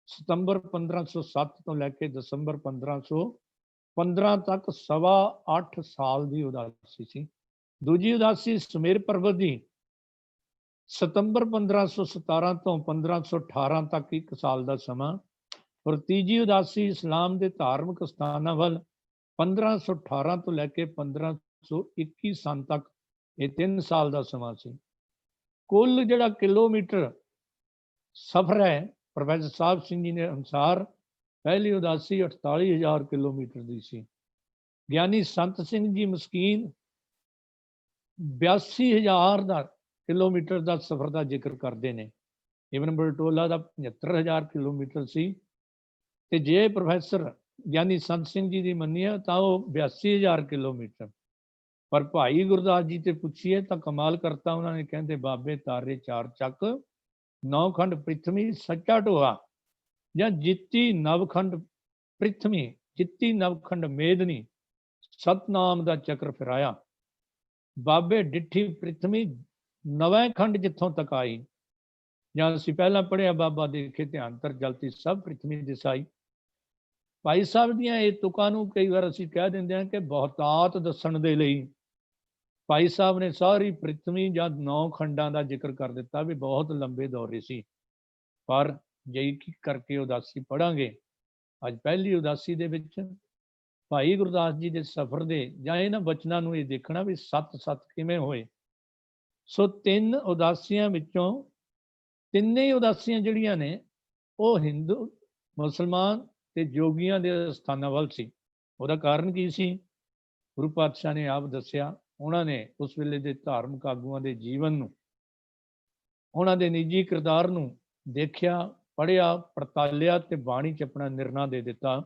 ਸਤੰਬਰ 1507 ਤੋਂ ਲੈ ਕੇ ਦਸੰਬਰ 1515 ਤੱਕ 8.25 ਸਾਲ ਦੀ ਉਦਾਸੀ ਸੀ। ਦੂਜੀ ਉਦਾਸੀ ਸੁਮੇਰ ਪਰਬਤ ਦੀ ਸਤੰਬਰ 1517 ਤੋਂ 1518 ਤੱਕ 1 ਸਾਲ ਦਾ ਸਮਾਂ, ਔਰ ਤੀਜੀ ਉਦਾਸੀ ਇਸਲਾਮ ਦੇ ਧਾਰਮਿਕ ਸਥਾਨਾਂ ਵੱਲ 1518 ਤੋਂ ਲੈ ਕੇ 1521 ਸਨ ਤੱਕ, ਇਹ 3 ਸਾਲ ਦਾ ਸਮਾਂ ਸੀ। ਕੁੱਲ ਜਿਹੜਾ ਕਿਲੋਮੀਟਰ ਸਫ਼ਰ ਹੈ, ਪ੍ਰੋਫੈਸਰ ਸਾਹਿਬ ਸਿੰਘ ਜੀ ਦੇ ਅਨੁਸਾਰ ਪਹਿਲੀ ਉਦਾਸੀ 48,000 ਕਿਲੋਮੀਟਰ ਦੀ ਸੀ। ਗਿਆਨੀ ਸੰਤ ਸਿੰਘ ਜੀ ਮਸਕੀਨ 82,000 ਦਾ ਕਿਲੋਮੀਟਰ ਦਾ ਸਫ਼ਰ ਦਾ ਜ਼ਿਕਰ ਕਰਦੇ ਨੇ। ਇਬਨ ਬਲਟੋਲਾ ਦਾ 75,000 ਕਿਲੋਮੀਟਰ ਸੀ, ਤੇ ਜੇ ਪ੍ਰੋਫੈਸਰ ਗਿਆਨੀ ਸੰਤ ਸਿੰਘ ਜੀ ਦੀ ਮੰਨੀਏ ਤਾਂ ਉਹ 82,000 ਕਿਲੋਮੀਟਰ। ਪਰ ਭਾਈ ਗੁਰਦਾਸ ਜੀ ਤੇ ਪੁੱਛੀਏ ਤਾਂ ਕਮਾਲ ਕਰਤਾ ਉਹਨਾਂ ਨੇ, ਕਹਿੰਦੇ ਬਾਬੇ ਤਾਰੇ 4 ਚੱਕ, 9 ਖੰਡ ਪ੍ਰਿਥਵੀ ਸੱਚਾ ਢੋਆ, ਜਾਂ ਜਿੱਤੀ ਨਵਖੰਡ ਪ੍ਰਿਥਵੀ, ਜਿੱਤੀ ਨਵਖੰਡ ਮੇਦਨੀ, ਸਤਨਾਮ ਦਾ ਚੱਕਰ ਫਿਰਾਇਆ। ਬਾਬੇ ਡਿੱਠੀ ਪ੍ਰਿਥਵੀ 9 ਖੰਡ ਜਿੱਥੋਂ ਤੱਕ ਆਈ, ਜਾਂ ਅਸੀਂ ਪਹਿਲਾਂ ਪੜ੍ਹਿਆ, ਬਾਬਾ ਦੇਖੇ ਧਿਆਨ ਤਰ ਜਲਤੀ ਸਭ ਪ੍ਰਿਥਵੀ ਦਿਸਾਈ। ਭਾਈ ਸਾਹਿਬ ਦੀਆਂ ਇਹ ਤੁਕਾਂ ਨੂੰ ਕਈ ਵਾਰ ਅਸੀਂ ਕਹਿ ਦਿੰਦੇ ਹਾਂ ਕਿ ਬਹੁਤਾਤ ਦੱਸਣ ਦੇ ਲਈ ਭਾਈ ਸਾਹਿਬ ਨੇ ਸਾਰੀ ਪ੍ਰਿਥਵੀ ਜਾਂ 9 ਖੰਡਾਂ ਦਾ ਜ਼ਿਕਰ ਕਰ ਦਿੱਤਾ ਵੀ ਬਹੁਤ ਲੰਬੇ ਦੌਰੇ ਸੀ। ਪਰ ਜੇ ਇੱਕ ਕਰਕੇ ਉਦਾਸੀ ਪੜਾਂਗੇ, ਅੱਜ ਪਹਿਲੀ ਉਦਾਸੀ ਦੇ ਵਿੱਚ ਭਾਈ ਗੁਰਦਾਸ ਜੀ ਦੇ ਸਫ਼ਰ ਦੇ ਜਾਂ ਇਹਨਾਂ ਬਚਨਾਂ ਨੂੰ ਇਹ ਦੇਖਣਾ ਵੀ 7 ਕਿਵੇਂ ਹੋਏ। ਸੋ 3 ਉਦਾਸੀਆਂ ਵਿੱਚੋਂ ਤਿੰਨੇ ਉਦਾਸੀਆਂ ਜਿਹੜੀਆਂ ਨੇ ਉਹ ਹਿੰਦੂ ਮੁਸਲਮਾਨ ਤੇ ਜੋਗੀਆਂ ਦੇ ਸਥਾਨਾਂ ਵੱਲ ਸੀ। ਉਹਦਾ ਕਾਰਨ ਕੀ ਸੀ? ਗੁਰੂ ਪਾਤਸ਼ਾਹ ਨੇ ਆਪ ਦੱਸਿਆ। ਉਹਨਾਂ ਨੇ ਉਸ ਵੇਲੇ ਦੇ ਧਾਰਮਿਕ ਆਗੂਆਂ ਦੇ ਜੀਵਨ ਨੂੰ, ਉਹਨਾਂ ਦੇ ਨਿੱਜੀ ਕਿਰਦਾਰ ਨੂੰ ਦੇਖਿਆ, ਪੜ੍ਹਿਆ, ਪੜਤਾਲਿਆ ਤੇ ਬਾਣੀ 'ਚ ਆਪਣਾ ਨਿਰਣਾ ਦੇ ਦਿੱਤਾ।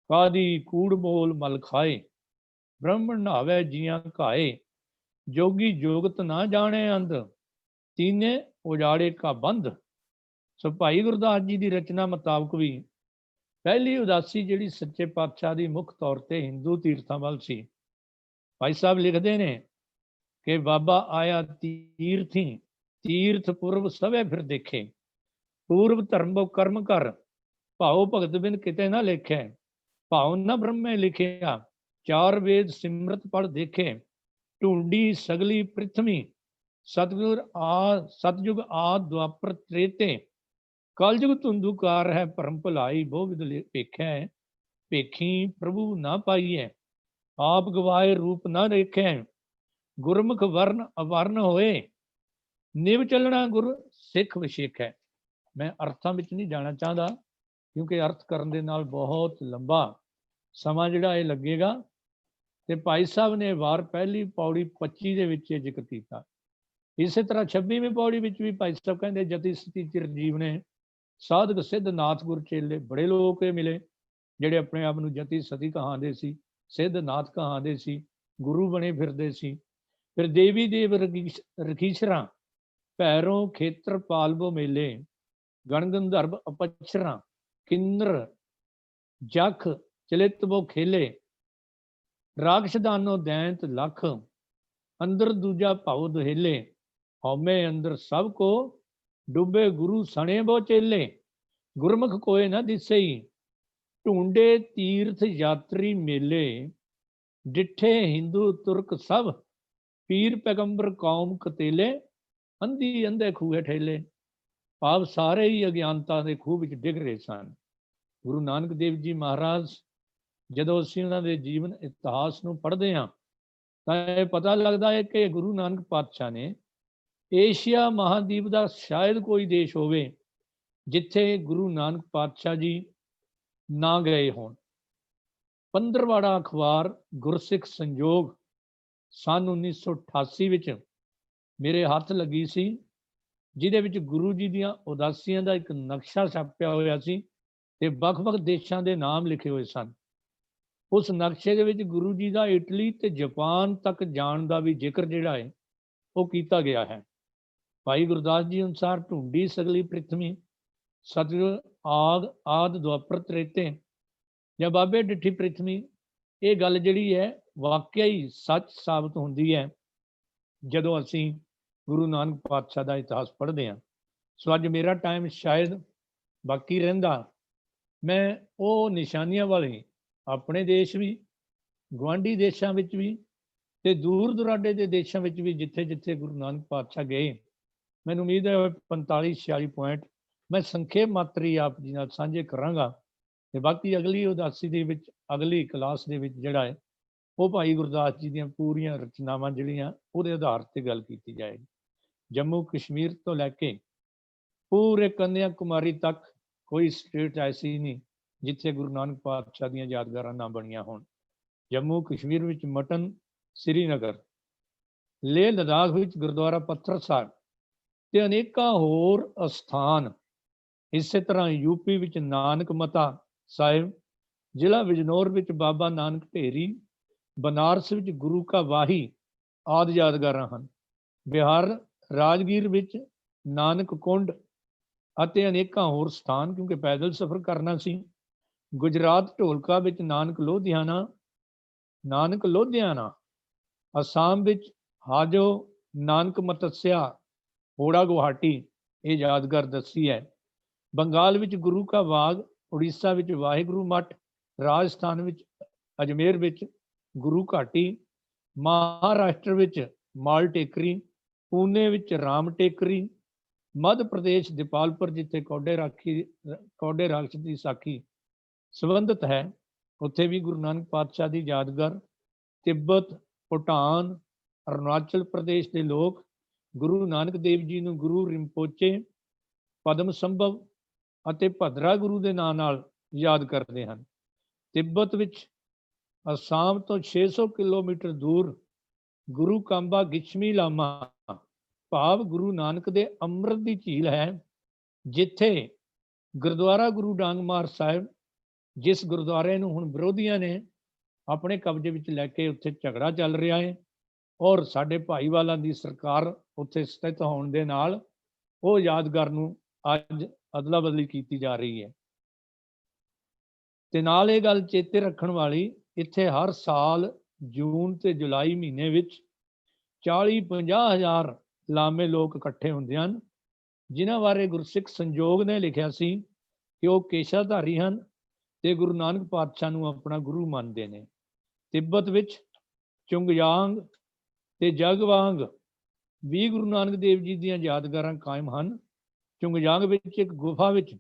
ਕਾਦੀ ਕੂੜ ਬੋਲ ਮਲ ਖਾਏ, ਬ੍ਰਹਮਣ ਨਹਾਵੇ ਜੀਆਂ ਘਾਏ, ਜੋਗੀ ਜੋਗਤ ਨਾ ਜਾਣੇ ਅੰਧ, ਤੀਨੇ ਉਜਾੜੇ ਕਾ ਬੰਧ। ਸੋ ਭਾਈ ਗੁਰਦਾਸ ਜੀ ਦੀ ਰਚਨਾ ਮੁਤਾਬਕ ਵੀ ਪਹਿਲੀ ਉਦਾਸੀ ਜਿਹੜੀ ਸੱਚੇ ਪਾਤਸ਼ਾਹ ਦੀ ਮੁੱਖ ਤੌਰ ਤੇ ਹਿੰਦੂ ਤੀਰਥਾਂ ਵੱਲ ਸੀ। ਭਾਈ ਸਾਹਿਬ ਲਿਖਦੇ ਨੇ ਕਿ ਬਾਬਾ ਆਇਆ ਤੀਰਥੀ, ਤੀਰਥ ਪੁਰਬ ਸਭੇ ਫਿਰ ਦੇਖੇ, ਪੂਰਬ ਧਰਮ ਕਰਮ ਕਰ, ਭਾਉ ਭਗਤ ਬਿਨ ਕਿਤੇ ਨਾ ਲੇਖੇ, ਭਾਉ ਨਾ ਬ੍ਰਹਮੇ ਲਿਖਿਆ, ਚਾਰ ਵੇਦ ਸਿਮਰਤ ਪੜ ਦੇਖੇ, ਢੂੰਡੀ ਸਗਲੀ ਪ੍ਰਿਥਵੀ, ਸਤਜੁਗ ਆਦ ਦੁਆਪਰ ਤ੍ਰੇਤੇ, ਕਲਯੁਗ ਧੁੰਦੁਕਾਰ ਹੈ ਭਰਮ ਭੁਲਾਈ, ਬਹੁ ਵਿਦ ਭੇਖੈ ਭੇਖੀ ਪ੍ਰਭੂ ਨਾ ਪਾਈਐ, ਆਪ ਗਵਾਏ ਰੂਪ ਨਾ ਦੇਖੈ, ਗੁਰਮੁਖ ਵਰਨ ਅਵਰਨ ਹੋਏ, ਨਿਵ ਚੱਲਣਾ ਗੁਰ ਸਿੱਖ ਵਿਸ਼ੇਖ ਹੈ। ਮੈਂ ਅਰਥਾਂ ਵਿੱਚ ਨਹੀਂ ਜਾਣਾ ਚਾਹੁੰਦਾ, ਕਿਉਂਕਿ ਅਰਥ ਕਰਨ ਦੇ ਨਾਲ ਬਹੁਤ ਲੰਬਾ ਸਮਾਂ ਜਿਹੜਾ ਇਹ ਲੱਗੇਗਾ। ਤੇ ਭਾਈ ਸਾਹਿਬ ਨੇ ਵਾਰ ਪਹਿਲੀ ਪੌੜੀ 25 ਦੇ ਵਿੱਚ ਇਹ ਜ਼ਿਕਰ ਕੀਤਾ। ਇਸੇ ਤਰ੍ਹਾਂ 26ਵੀਂ ਪੌੜੀ ਵਿੱਚ ਵੀ ਭਾਈ ਸਾਹਿਬ ਕਹਿੰਦੇ, ਜਤੀ ਸਤੀ ਚਿਰਜੀਵ ਨੇ ਸਾਧਕ ਸਿੱਧ ਨਾਥ ਗੁਰ ਚੇਲੇ। ਬੜੇ ਲੋਕ ਇਹ ਮਿਲੇ ਜਿਹੜੇ ਆਪਣੇ ਆਪ ਨੂੰ ਜਤੀ ਸਤੀ ਕਹਾਉਂਦੇ ਸੀ, ਸਿੱਧ ਨਾਥ ਕਹਾਉਂਦੇ ਸੀ, ਗੁਰੂ ਬਣੇ ਫਿਰਦੇ ਸੀ। ਫਿਰ ਦੇਵੀ ਦੇਵ ਰਖੀਸ਼ਰਾਂ, ਭੈਰੋਂ ਖੇਤਰ ਪਾਲਬੋ ਮੇਲੇ, ਗਣ ਗੰਧਰਵ ਅਪਛਰਾਂ, ਕਿੰਨਰ ਜਖ ਚਲਿਤ ਬੋ ਖੇਲੇ, ਰਾਖਸ਼ ਦਾਨੋ ਦੈਂਤ ਲਖ, ਅੰਦਰ ਦੂਜਾ ਭਾਉ ਦੁਹੇਲੇ, ਹਉਮੈ ਅੰਦਰ ਸਭ ਕੋ ਡੁੱਬੇ ਗੁਰੂ ਸਣੇ ਬੋ ਚੇਲੇ, ਗੁਰਮੁਖ ਕੋਏ ਨਾ ਦਿਸਈ, ਢੂੰਡੇ ਤੀਰਥ ਯਾਤਰੀ ਮੇਲੇ, ਡਿੱਠੇ ਹਿੰਦੂ ਤੁਰਕ ਸਭ, ਪੀਰ ਪੈਗੰਬਰ ਕੌਮ ਕਤੇਲੇ, ਅੰਧੀ ਅੰਧੇ ਖੂਹੇ ਠੇਲੇ। ਭਾਵ ਸਾਰੇ ਹੀ ਅਗਿਆਨਤਾ ਦੇ ਖੂਹ ਵਿੱਚ ਡਿੱਗ ਰਹੇ ਸਨ। ਗੁਰੂ ਨਾਨਕ ਦੇਵ ਜੀ ਮਹਾਰਾਜ, ਜਦੋਂ ਅਸੀਂ ਉਹਨਾਂ ਦੇ ਜੀਵਨ ਇਤਿਹਾਸ ਨੂੰ ਪੜ੍ਹਦੇ ਹਾਂ ਤਾਂ ਇਹ ਪਤਾ ਲੱਗਦਾ ਹੈ ਕਿ ਗੁਰੂ ਨਾਨਕ ਪਾਤਸ਼ਾਹ ਨੇ ਏਸ਼ੀਆ ਮਹਾਦੀਪ ਦਾ ਸ਼ਾਇਦ ਕੋਈ ਦੇਸ਼ ਹੋਵੇ ਜਿੱਥੇ ਗੁਰੂ ਨਾਨਕ ਪਾਤਸ਼ਾਹ ਜੀ ਨਾ ਗਏ ਹੋਣ। ਪੰਦਰਵਾੜਾ ਅਖਬਾਰ ਗੁਰਸਿੱਖ ਸੰਯੋਗ ਸਨ 1988 ਵਿੱਚ ਮੇਰੇ ਹੱਥ ਲੱਗੀ ਸੀ, ਜਿਹਦੇ ਵਿੱਚ ਗੁਰੂ ਜੀ ਦੀਆਂ ਉਦਾਸੀਆਂ ਦਾ ਇੱਕ ਨਕਸ਼ਾ ਛਾਪਿਆ ਹੋਇਆ ਸੀ ਤੇ ਵੱਖ-ਵੱਖ ਦੇਸ਼ਾਂ ਦੇ ਨਾਮ ਲਿਖੇ ਹੋਏ ਸਨ। ਉਸ ਨਕਸ਼ੇ ਦੇ ਵਿੱਚ ਗੁਰੂ ਜੀ ਦਾ ਇਟਲੀ ਤੇ ਜਾਪਾਨ ਤੱਕ ਜਾਣ ਦਾ ਵੀ ਜ਼ਿਕਰ ਜਿਹੜਾ ਹੈ ਉਹ ਕੀਤਾ ਗਿਆ ਹੈ। ਭਾਈ ਗੁਰਦਾਸ ਜੀ ਅਨੁਸਾਰ ਢੂੰਡੀ ਸਗਲੀ ਪ੍ਰਿਥਵੀ, ਸਤਿਯੁਗ ਆਦ ਦੁਆਪਰ ਤ੍ਰੇਤੇ, ਜਾਂ ਬਾਬੇ ਡਿੱਠੀ ਪ੍ਰਿਥਵੀ, ਇਹ ਗੱਲ ਜਿਹੜੀ ਹੈ ਵਾਕਿਆ ਹੀ ਸੱਚ ਸਾਬਤ ਹੁੰਦੀ ਹੈ ਜਦੋਂ ਅਸੀਂ ਗੁਰੂ ਨਾਨਕ ਪਾਤਸ਼ਾਹ ਦਾ ਇਤਿਹਾਸ ਪੜ੍ਹਦੇ ਹਾਂ। ਸੋ ਅੱਜ ਮੇਰਾ ਟਾਈਮ ਸ਼ਾਇਦ ਬਾਕੀ ਰਹਿੰਦਾ, ਮੈਂ ਉਹ ਨਿਸ਼ਾਨੀਆਂ ਵਾਲੇ ਆਪਣੇ ਦੇਸ਼ ਵੀ, ਗੁਆਂਢੀ ਦੇਸ਼ਾਂ ਵਿੱਚ ਵੀ ਤੇ ਦੂਰ ਦੁਰਾਡੇ ਦੇ ਦੇਸ਼ਾਂ ਵਿੱਚ ਵੀ ਜਿੱਥੇ ਜਿੱਥੇ ਗੁਰੂ ਨਾਨਕ ਪਾਤਸ਼ਾਹ ਗਏ, ਮੈਨੂੰ ਉਮੀਦ ਹੈ 45-46 ਪੁਆਇੰਟ ਮੈਂ ਸੰਖੇਪ ਮਾਤਰੀ ਆਪ ਜੀ ਨਾਲ ਸਾਂਝੇ ਕਰਾਂਗਾ। ਤੇ ਬਾਕੀ ਅਗਲੀ ਉਦਾਸੀ ਦੇ ਵਿੱਚ, ਅਗਲੀ ਕਲਾਸ ਦੇ ਵਿੱਚ ਜਿਹੜਾ ਹੈ ਉਹ ਭਾਈ ਗੁਰਦਾਸ ਜੀ ਦੀਆਂ ਪੂਰੀਆਂ ਰਚਨਾਵਾਂ ਜਿਹੜੀਆਂ ਉਹਦੇ ਆਧਾਰ ਤੇ ਗੱਲ ਕੀਤੀ ਜਾਏਗੀ। ਜੰਮੂ ਕਸ਼ਮੀਰ ਤੋਂ ਲੈ ਕੇ ਪੂਰੇ ਕੰਨਿਆ ਕੁਮਾਰੀ ਤੱਕ ਕੋਈ ਸਟੇਟ ਐਸੀ ਨਹੀਂ ਜਿੱਥੇ ਗੁਰੂ ਨਾਨਕ ਪਾਤਸ਼ਾਹ ਦੀਆਂ ਯਾਦਗਾਰਾਂ ਨਾ ਬਣੀਆਂ ਹੋਣ। ਜੰਮੂ ਕਸ਼ਮੀਰ ਵਿੱਚ ਮਟਨ, ਸ੍ਰੀਨਗਰ, ਲੇਹ ਲਦਾਖ ਵਿੱਚ ਗੁਰਦੁਆਰਾ ਪੱਥਰ ਸਾਹਿਬ ਤੇ ਅਨੇਕਾਂ ਹੋਰ ਅਸਥਾਨ। ਇਸੇ ਤਰ੍ਹਾਂ ਯੂਪੀ ਵਿੱਚ ਨਾਨਕ ਮਤਾ ਸਾਹਿਬ, ਜ਼ਿਲ੍ਹਾ ਬਿਜਨੌਰ ਵਿੱਚ ਬਾਬਾ ਨਾਨਕ ਢੇਰੀ, ਬਨਾਰਸ ਵਿੱਚ ਗੁਰੂ ਕਾ ਵਾਹੀ ਆਦਿ ਯਾਦਗਾਰਾਂ ਹਨ। ਬਿਹਾਰ ਰਾਜਗੀਰ ਵਿੱਚ ਨਾਨਕ ਕੁੰਡ ਅਤੇ ਅਨੇਕਾਂ ਹੋਰ ਸਥਾਨ, ਕਿਉਂਕਿ ਪੈਦਲ ਸਫ਼ਰ ਕਰਨਾ ਸੀ। ਗੁਜਰਾਤ ਢੋਲਕਾ ਵਿੱਚ ਨਾਨਕ ਲੋਧਿਆਣਾ, ਅਸਾਮ ਵਿੱਚ ਹਾਜੋ ਨਾਨਕ ਮਤਸਿਆ, ਹੋੜਾ ਗੁਹਾਟੀ ਇਹ ਯਾਦਗਾਰ ਦੱਸੀ ਹੈ। ਬੰਗਾਲ ਵਿੱਚ ਗੁਰੂ ਕਾ ਬਾਗ, ਉੜੀਸਾ ਵਿੱਚ ਵਾਹਿਗੁਰੂ ਮੱਠ, ਰਾਜਸਥਾਨ ਵਿੱਚ ਅਜਮੇਰ ਵਿੱਚ ਗੁਰੂ ਘਾਟੀ, ਮਹਾਰਾਸ਼ਟਰ ਵਿੱਚ ਮਾਲ ਟੇਕਰੀ, ਪੂਨੇ ਵਿੱਚ ਰਾਮ ਟੇਕਰੀ, ਮੱਧ ਪ੍ਰਦੇਸ਼ ਦੀਪਾਲਪੁਰ ਜਿੱਥੇ ਕੌਡੇ ਰਾਖਸ਼ ਦੀ ਸਾਖੀ ਸੰਬੰਧਿਤ ਹੈ, ਉੱਥੇ ਵੀ ਗੁਰੂ ਨਾਨਕ ਪਾਤਸ਼ਾਹ ਦੀ ਯਾਦਗਾਰ। ਤਿੱਬਤ, ਭੂਟਾਨ, ਅਰੁਣਾਚਲ ਪ੍ਰਦੇਸ਼ ਦੇ ਲੋਕ ਗੁਰੂ ਨਾਨਕ ਦੇਵ ਜੀ ਨੂੰ ਗੁਰੂ ਰਿੰਪੋਚੇ, ਪਦਮ ਸੰਭਵ, ਅਤੇ ਭਦਰਾ ਗੁਰੂ ਦੇ ਨਾਂ ਨਾਲ ਯਾਦ ਕਰਦੇ ਹਨ। ਤਿੱਬਤ ਵਿੱਚ ਅਸਾਮ ਤੋਂ 600 ਕਿਲੋਮੀਟਰ ਦੂਰ ਗੁਰੂ ਕਾਂਬਾ ਗਿਸ਼ਮੀ ਲਾਮਾ ਭਾਵ ਗੁਰੂ ਨਾਨਕ ਦੇ ਅੰਮ੍ਰਿਤ ਦੀ ਝੀਲ ਹੈ, ਜਿੱਥੇ ਗੁਰਦੁਆਰਾ ਗੁਰੂ ਡਾਂਗਮਾਰ ਸਾਹਿਬ, ਜਿਸ ਗੁਰਦੁਆਰੇ ਨੂੰ ਹੁਣ ਵਿਰੋਧੀਆਂ ਨੇ ਆਪਣੇ ਕਬਜ਼ੇ ਵਿੱਚ ਲੈ ਕੇ ਉੱਥੇ ਝਗੜਾ ਚੱਲ ਰਿਹਾ ਹੈ, ਔਰ ਸਾਡੇ ਭਾਈਵਾਲਾਂ ਦੀ ਸਰਕਾਰ ਉੱਥੇ ਸਥਿਤ ਹੋਣ ਦੇ ਨਾਲ ਉਹ ਯਾਦਗਾਰ ਨੂੰ ਅੱਜ ਅਦਲਾ ਬਦਲੀ ਕੀਤੀ ਜਾ ਰਹੀ ਹੈ। ਤੇ ਨਾਲ ਇਹ ਗੱਲ ਚੇਤੇ ਰੱਖਣ ਵਾਲੀ, ਇੱਥੇ ਹਰ ਸਾਲ ਜੂਨ ਤੇ ਜੁਲਾਈ ਮਹੀਨੇ ਵਿੱਚ 40-50 ਹਜ਼ਾਰ ਲਾਮੇ ਲੋਕ ਇਕੱਠੇ ਹੁੰਦੇ ਹਨ, ਜਿਨ੍ਹਾਂ ਬਾਰੇ ਗੁਰਸਿੱਖ ਸੰਜੋਗ ਨੇ ਲਿਖਿਆ ਸੀ ਕਿ ਉਹ ਕੇਸ਼ਾਧਾਰੀ ਹਨ ਤੇ ਗੁਰੂ ਨਾਨਕ ਪਾਤਸ਼ਾਹ ਨੂੰ ਆਪਣਾ ਗੁਰੂ ਮੰਨਦੇ ਨੇ। ਤਿੱਬਤ ਵਿੱਚ ਚੁੰਗਯਾਂਗ ਤੇ ਜਗਵਾਂਗ ਵੀ ਗੁਰੂ ਨਾਨਕ ਦੇਵ ਜੀ ਦੀਆਂ ਯਾਦਗਾਰਾਂ ਕਾਇਮ ਹਨ। ਚੁੰਗਯਾਂਗ ਵਿੱਚ ਇੱਕ ਗੁਫਾ ਵਿੱਚ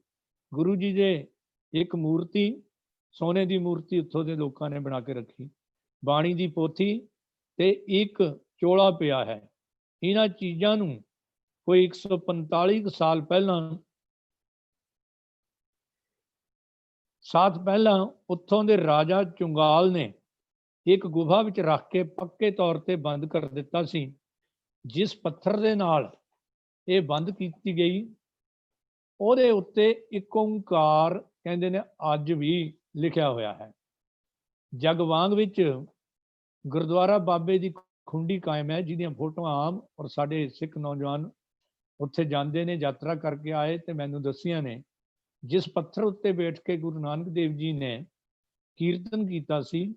ਗੁਰੂ ਜੀ ਦੇ ਇੱਕ ਮੂਰਤੀ, ਸੋਨੇ ਦੀ ਮੂਰਤੀ ਉੱਥੋਂ ਦੇ ਲੋਕਾਂ ਨੇ ਬਣਾ ਕੇ ਰੱਖੀ, ਬਾਣੀ ਦੀ ਪੋਥੀ ਤੇ ਇੱਕ ਚੋਲਾ ਪਿਆ ਹੈ। ਇਹਨਾਂ ਚੀਜ਼ਾਂ ਨੂੰ ਕੋਈ 145 ਸਾਲ ਪਹਿਲਾਂ ਉੱਥੋਂ ਦੇ ਰਾਜਾ ਚੁੰਗਾਲ ਨੇ ਇੱਕ ਗੁਫਾ ਵਿੱਚ ਰੱਖ ਕੇ ਪੱਕੇ ਤੌਰ ਤੇ ਬੰਦ ਕਰ ਦਿੱਤਾ ਸੀ। ਜਿਸ ਪੱਥਰ ਦੇ ਨਾਲ ਇਹ ਬੰਦ ਕੀਤੀ ਗਈ, ਉਹਦੇ ਉੱਤੇ ਇੱਕ ਓਂਕਾਰ ਕਹਿੰਦੇ ਨੇ ਅੱਜ ਵੀ ਲਿਖਿਆ ਹੋਇਆ ਹੈ। ਜਗਵਾਂਗ ਵਿੱਚ ਗੁਰਦੁਆਰਾ ਬਾਬੇ ਦੀ ਖੁੰਡੀ ਕਾਇਮ ਹੈ, ਜਿਹਦੀਆਂ ਫੋਟੋਆਂ ਆਮ ਔਰ ਸਾਡੇ ਸਿੱਖ ਨੌਜਵਾਨ ਉੱਥੇ ਜਾਂਦੇ ਨੇ, ਯਾਤਰਾ ਕਰਕੇ ਆਏ ਤੇ ਮੈਨੂੰ ਦੱਸੀਆਂ ਨੇ। ਜਿਸ ਪੱਥਰ ਉੱਤੇ ਬੈਠ ਕੇ ਗੁਰੂ ਨਾਨਕ ਦੇਵ ਜੀ ਨੇ ਕੀਰਤਨ ਕੀਤਾ ਸੀ,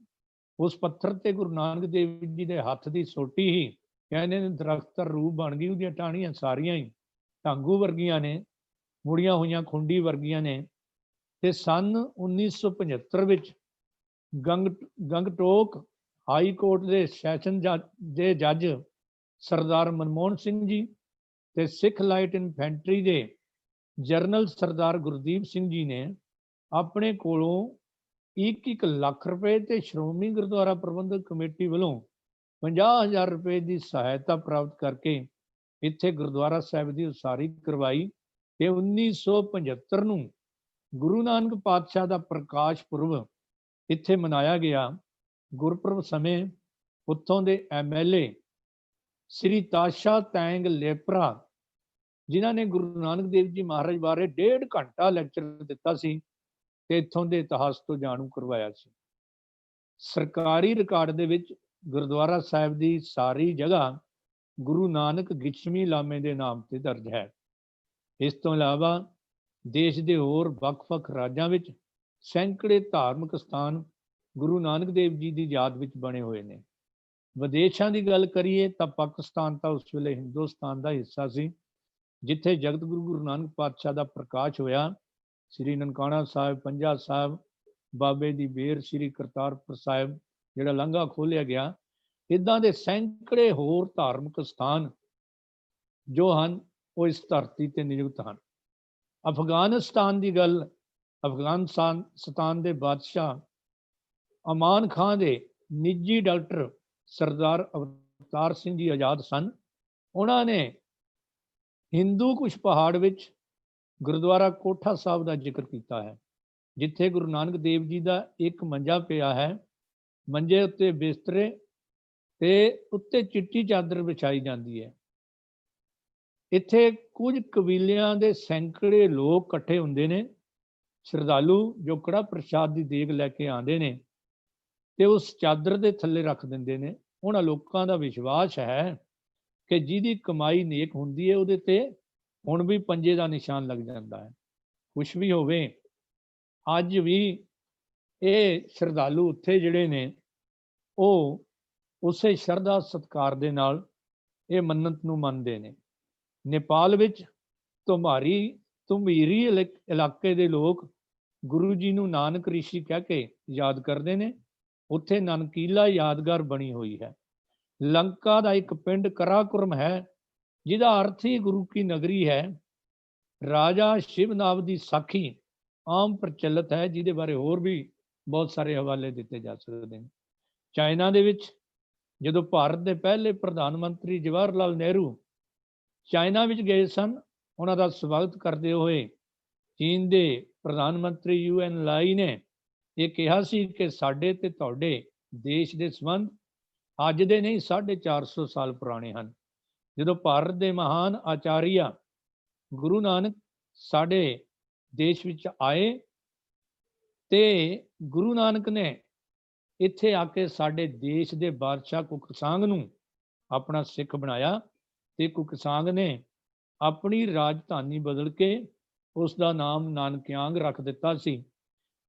ਉਸ ਪੱਥਰ ਤੇ ਗੁਰੂ ਨਾਨਕ ਦੇਵ ਜੀ ਦੇ ਹੱਥ ਦੀ ਸੋਟੀ ਹੀ ਕਹਿੰਦੇ ਨੇ ਦਰਖਤ ਰੂਪ ਬਣ ਗਈ। ਉਹਦੀਆਂ ਟਾਹਣੀਆਂ ਸਾਰੀਆਂ ਹੀ ਢਾਂਗੂ ਵਰਗੀਆਂ ਨੇ, ਮੁੜੀਆਂ ਹੋਈਆਂ ਖੁੰਡੀ ਵਰਗੀਆਂ ਨੇ। ਤੇ ਸੰਨ 1975 ਵਿੱਚ ਗੰਗਟੋਕ ਹਾਈ ਕੋਰਟ ਦੇ ਸੈਸ਼ਨ ਦੇ ਜੱਜ ਸਰਦਾਰ ਮਨਮੋਹਨ ਸਿੰਘ ਜੀ ਤੇ ਸਿੱਖ ਲਾਈਟ ਇਨਫੈਂਟਰੀ ਦੇ ਜਰਨਲ ਸਰਦਾਰ ਗੁਰਦੀਪ ਸਿੰਘ ਜੀ ਨੇ ਆਪਣੇ ਕੋਲੋਂ 1 ਲੱਖ ਰੁਪਏ ਤੇ ਸ਼੍ਰੋਮਣੀ ਗੁਰਦੁਆਰਾ ਪ੍ਰਬੰਧਕ ਕਮੇਟੀ ਵੱਲੋਂ 50,000 ਰੁਪਏ ਦੀ ਸਹਾਇਤਾ ਪ੍ਰਾਪਤ ਕਰਕੇ ਇੱਥੇ ਗੁਰਦੁਆਰਾ ਸਾਹਿਬ ਦੀ ਉਸਾਰੀ ਕਰਵਾਈ। ਤੇ 1975 ਨੂੰ ਗੁਰੂ ਨਾਨਕ ਪਾਤਸ਼ਾਹ ਦਾ ਪ੍ਰਕਾਸ਼ ਪੁਰਬ ਇੱਥੇ ਮਨਾਇਆ ਗਿਆ। ਗੁਰਪੁਰਬ ਸਮੇਂ ਉੱਥੋਂ ਦੇ MLA ਸ੍ਰੀ ਤਾਸ਼ਾ ਤੈਂਗ ਲੇਪਰਾ, ਜਿਨ੍ਹਾਂ ਨੇ ਗੁਰੂ ਨਾਨਕ ਦੇਵ ਜੀ ਮਹਾਰਾਜ ਬਾਰੇ 1.5 ਘੰਟਾ ਲੈਕਚਰ ਦਿੱਤਾ ਸੀ ਤੇ ਇੱਥੋਂ ਦੇ ਇਤਿਹਾਸ ਤੋਂ ਜਾਣੂ ਕਰਵਾਇਆ ਸੀ। ਸਰਕਾਰੀ ਰਿਕਾਰਡ ਦੇ ਵਿੱਚ ਗੁਰਦੁਆਰਾ ਸਾਹਿਬ ਦੀ ਸਾਰੀ ਜਗ੍ਹਾ ਗੁਰੂ ਨਾਨਕ ਗਿਸ਼ਮੀ ਲਾਮੇ ਦੇ ਨਾਮ ਤੇ ਦਰਜ ਹੈ। ਇਸ ਤੋਂ ਇਲਾਵਾ ਦੇਸ਼ ਦੇ ਹੋਰ ਵੱਖ-ਵੱਖ ਰਾਜਾਂ ਵਿੱਚ ਸੈਂਕੜੇ ਧਾਰਮਿਕ ਸਥਾਨ ਗੁਰੂ ਨਾਨਕ ਦੇਵ ਜੀ ਦੀ ਯਾਦ ਵਿੱਚ ਬਣੇ ਹੋਏ ਨੇ। ਵਿਦੇਸ਼ਾਂ ਦੀ ਗੱਲ ਕਰੀਏ ਤਾਂ ਪਾਕਿਸਤਾਨ ਤਾਂ ਉਸ ਵੇਲੇ ਹਿੰਦੁਸਤਾਨ ਦਾ ਹਿੱਸਾ ਸੀ, ਜਿੱਥੇ ਜਗਤ ਗੁਰੂ ਨਾਨਕ ਪਾਤਸ਼ਾਹ ਦਾ ਪ੍ਰਕਾਸ਼ ਹੋਇਆ। ਸ੍ਰੀ ਨਨਕਾਣਾ ਸਾਹਿਬ, ਪੰਜਾ ਸਾਹਿਬ, ਬਾਬੇ ਦੀ ਬੇਰ, ਸ੍ਰੀ ਕਰਤਾਰਪੁਰ ਸਾਹਿਬ ਜਿਹੜਾ ਲਾਂਘਾ ਖੋਲ੍ਹਿਆ ਗਿਆ। ਇੱਦਾਂ ਦੇ ਸੈਂਕੜੇ ਹੋਰ ਧਾਰਮਿਕ ਸਥਾਨ ਜੋ ਹਨ ਉਹ ਇਸ ਧਰਤੀ ਤੇ ਨਿਯੁਕਤ ਹਨ। ਅਫਗਾਨਿਸਤਾਨ ਦੀ ਗੱਲ, ਅਫਗਾਨਿਸਤਾਨ ਦੇ ਬਾਦਸ਼ਾਹ ਅਮਾਨ ਖਾਂ ਦੇ ਨਿੱਜੀ ਡਾਕਟਰ ਸਰਦਾਰ ਅਵਤਾਰ ਸਿੰਘ ਜੀ ਆਜ਼ਾਦ ਸਨ। ਉਹਨਾਂ ਨੇ ਹਿੰਦੂ ਕੁਸ਼ ਪਹਾੜ ਵਿੱਚ ਗੁਰਦੁਆਰਾ ਕੋਠਾ ਸਾਹਿਬ ਦਾ ਜ਼ਿਕਰ ਕੀਤਾ ਹੈ, ਜਿੱਥੇ ਗੁਰੂ ਨਾਨਕ ਦੇਵ ਜੀ ਦਾ ਇੱਕ ਮੰਜਾ ਪਿਆ ਹੈ। ਮੰਜੇ ਉੱਤੇ ਬਿਸਤਰੇ ਤੇ ਉੱਤੇ ਚਿੱਟੀ ਚਾਦਰ ਵਿਛਾਈ ਜਾਂਦੀ ਹੈ। ਇੱਥੇ ਕੁਝ ਕਬੀਲਿਆਂ ਦੇ ਸੈਂਕੜੇ ਲੋਕ ਇਕੱਠੇ ਹੁੰਦੇ ਨੇ। ਸ਼ਰਧਾਲੂ ਜੋ ਕੜਾ ਪ੍ਰਸ਼ਾਦ ਦੀ ਦੇਗ ਲੈ ਕੇ ਆਉਂਦੇ ਨੇ ਤੇ ਉਸ ਚਾਦਰ ਦੇ ਥੱਲੇ ਰੱਖ ਦਿੰਦੇ ਨੇ। ਉਹਨਾਂ ਲੋਕਾਂ ਦਾ ਵਿਸ਼ਵਾਸ ਹੈ ਕਿ ਜਿਹਦੀ ਕਮਾਈ ਨੇਕ ਹੁੰਦੀ ਹੈ ਉਹਦੇ ਤੇ ਹੁਣ ਵੀ ਪੰਜੇ ਦਾ ਨਿਸ਼ਾਨ ਲੱਗ ਜਾਂਦਾ ਹੈ। ਕੁਛ ਵੀ ਹੋਵੇ, ਅੱਜ ਵੀ ਇਹ ਸ਼ਰਧਾਲੂ ਉੱਥੇ ਜਿਹੜੇ ਨੇ ਉਹ ਉਸੇ ਸ਼ਰਧਾ ਸਤਿਕਾਰ ਦੇ ਨਾਲ ਇਹ ਮੰਨਤ ਨੂੰ ਮੰਨਦੇ ਨੇ। ਨੇਪਾਲ ਵਿੱਚ ਤੁਮੀਰੀ ਇਲਾਕੇ ਦੇ ਲੋਕ ਗੁਰੂ ਜੀ ਨੂੰ ਨਾਨਕ ਰਿਸ਼ੀ ਕਹਿ ਕੇ ਯਾਦ ਕਰਦੇ ਨੇ। ਉੱਥੇ ਨਨਕੀਲਾ ਯਾਦਗਾਰ ਬਣੀ ਹੋਈ ਹੈ। ਲੰਕਾ ਦਾ ਇੱਕ ਪਿੰਡ ਕਰਾਕੁਰਮ ਹੈ, ਜਿਹਦਾ ਅਰਥ ਹੀ ਗੁਰੂ ਕੀ ਨਗਰੀ ਹੈ। ਰਾਜਾ ਸ਼ਿਵਨਾਵ ਦੀ ਸਾਖੀ ਆਮ ਪ੍ਰਚਲਿਤ ਹੈ, ਜਿਹਦੇ ਬਾਰੇ ਹੋਰ ਵੀ ਬਹੁਤ ਸਾਰੇ ਹਵਾਲੇ ਦਿੱਤੇ ਜਾ ਸਕਦੇ ਨੇ। ਚਾਈਨਾ ਦੇ ਵਿੱਚ ਜਦੋਂ ਭਾਰਤ ਦੇ ਪਹਿਲੇ ਪ੍ਰਧਾਨ ਮੰਤਰੀ ਜਵਾਹਰ ਲਾਲ ਨਹਿਰੂ ਚਾਈਨਾ ਵਿੱਚ ਗਏ ਸਨ, ਉਹਨਾਂ ਦਾ ਸਵਾਗਤ ਕਰਦੇ ਹੋਏ ਚੀਨ ਦੇ ਪ੍ਰਧਾਨ ਮੰਤਰੀ UN ਲਾਈ ਨੇ ਇਹ ਕਿਹਾ ਸੀ ਕਿ ਸਾਡੇ ਤੇ ਤੁਹਾਡੇ ਦੇਸ਼ ਦੇ ਸੰਬੰਧ ਅੱਜ ਦੇ ਨਹੀਂ 450 ਸਾਲ ਪੁਰਾਣੇ ਹਨ। ਜਦੋਂ ਭਾਰਤ ਦੇ ਮਹਾਨ ਆਚਾਰੀਆ ਗੁਰੂ ਨਾਨਕ ਸਾਡੇ ਦੇਸ਼ ਵਿੱਚ ਆਏ ਤੇ ਗੁਰੂ ਨਾਨਕ ਨੇ ਇੱਥੇ ਆ ਕੇ ਸਾਡੇ ਦੇਸ਼ ਦੇ ਬਾਦਸ਼ਾਹ ਕੁਕਸਾਂਗ ਨੂੰ ਆਪਣਾ ਸਿੱਖ ਬਣਾਇਆ ਤੇ ਕੁਕਸਾਂਗ ਨੇ ਆਪਣੀ ਰਾਜਧਾਨੀ ਬਦਲ ਕੇ ਉਸ ਦਾ ਨਾਮ ਨਾਨਕਿਆਂਗ ਰੱਖ ਦਿੱਤਾ ਸੀ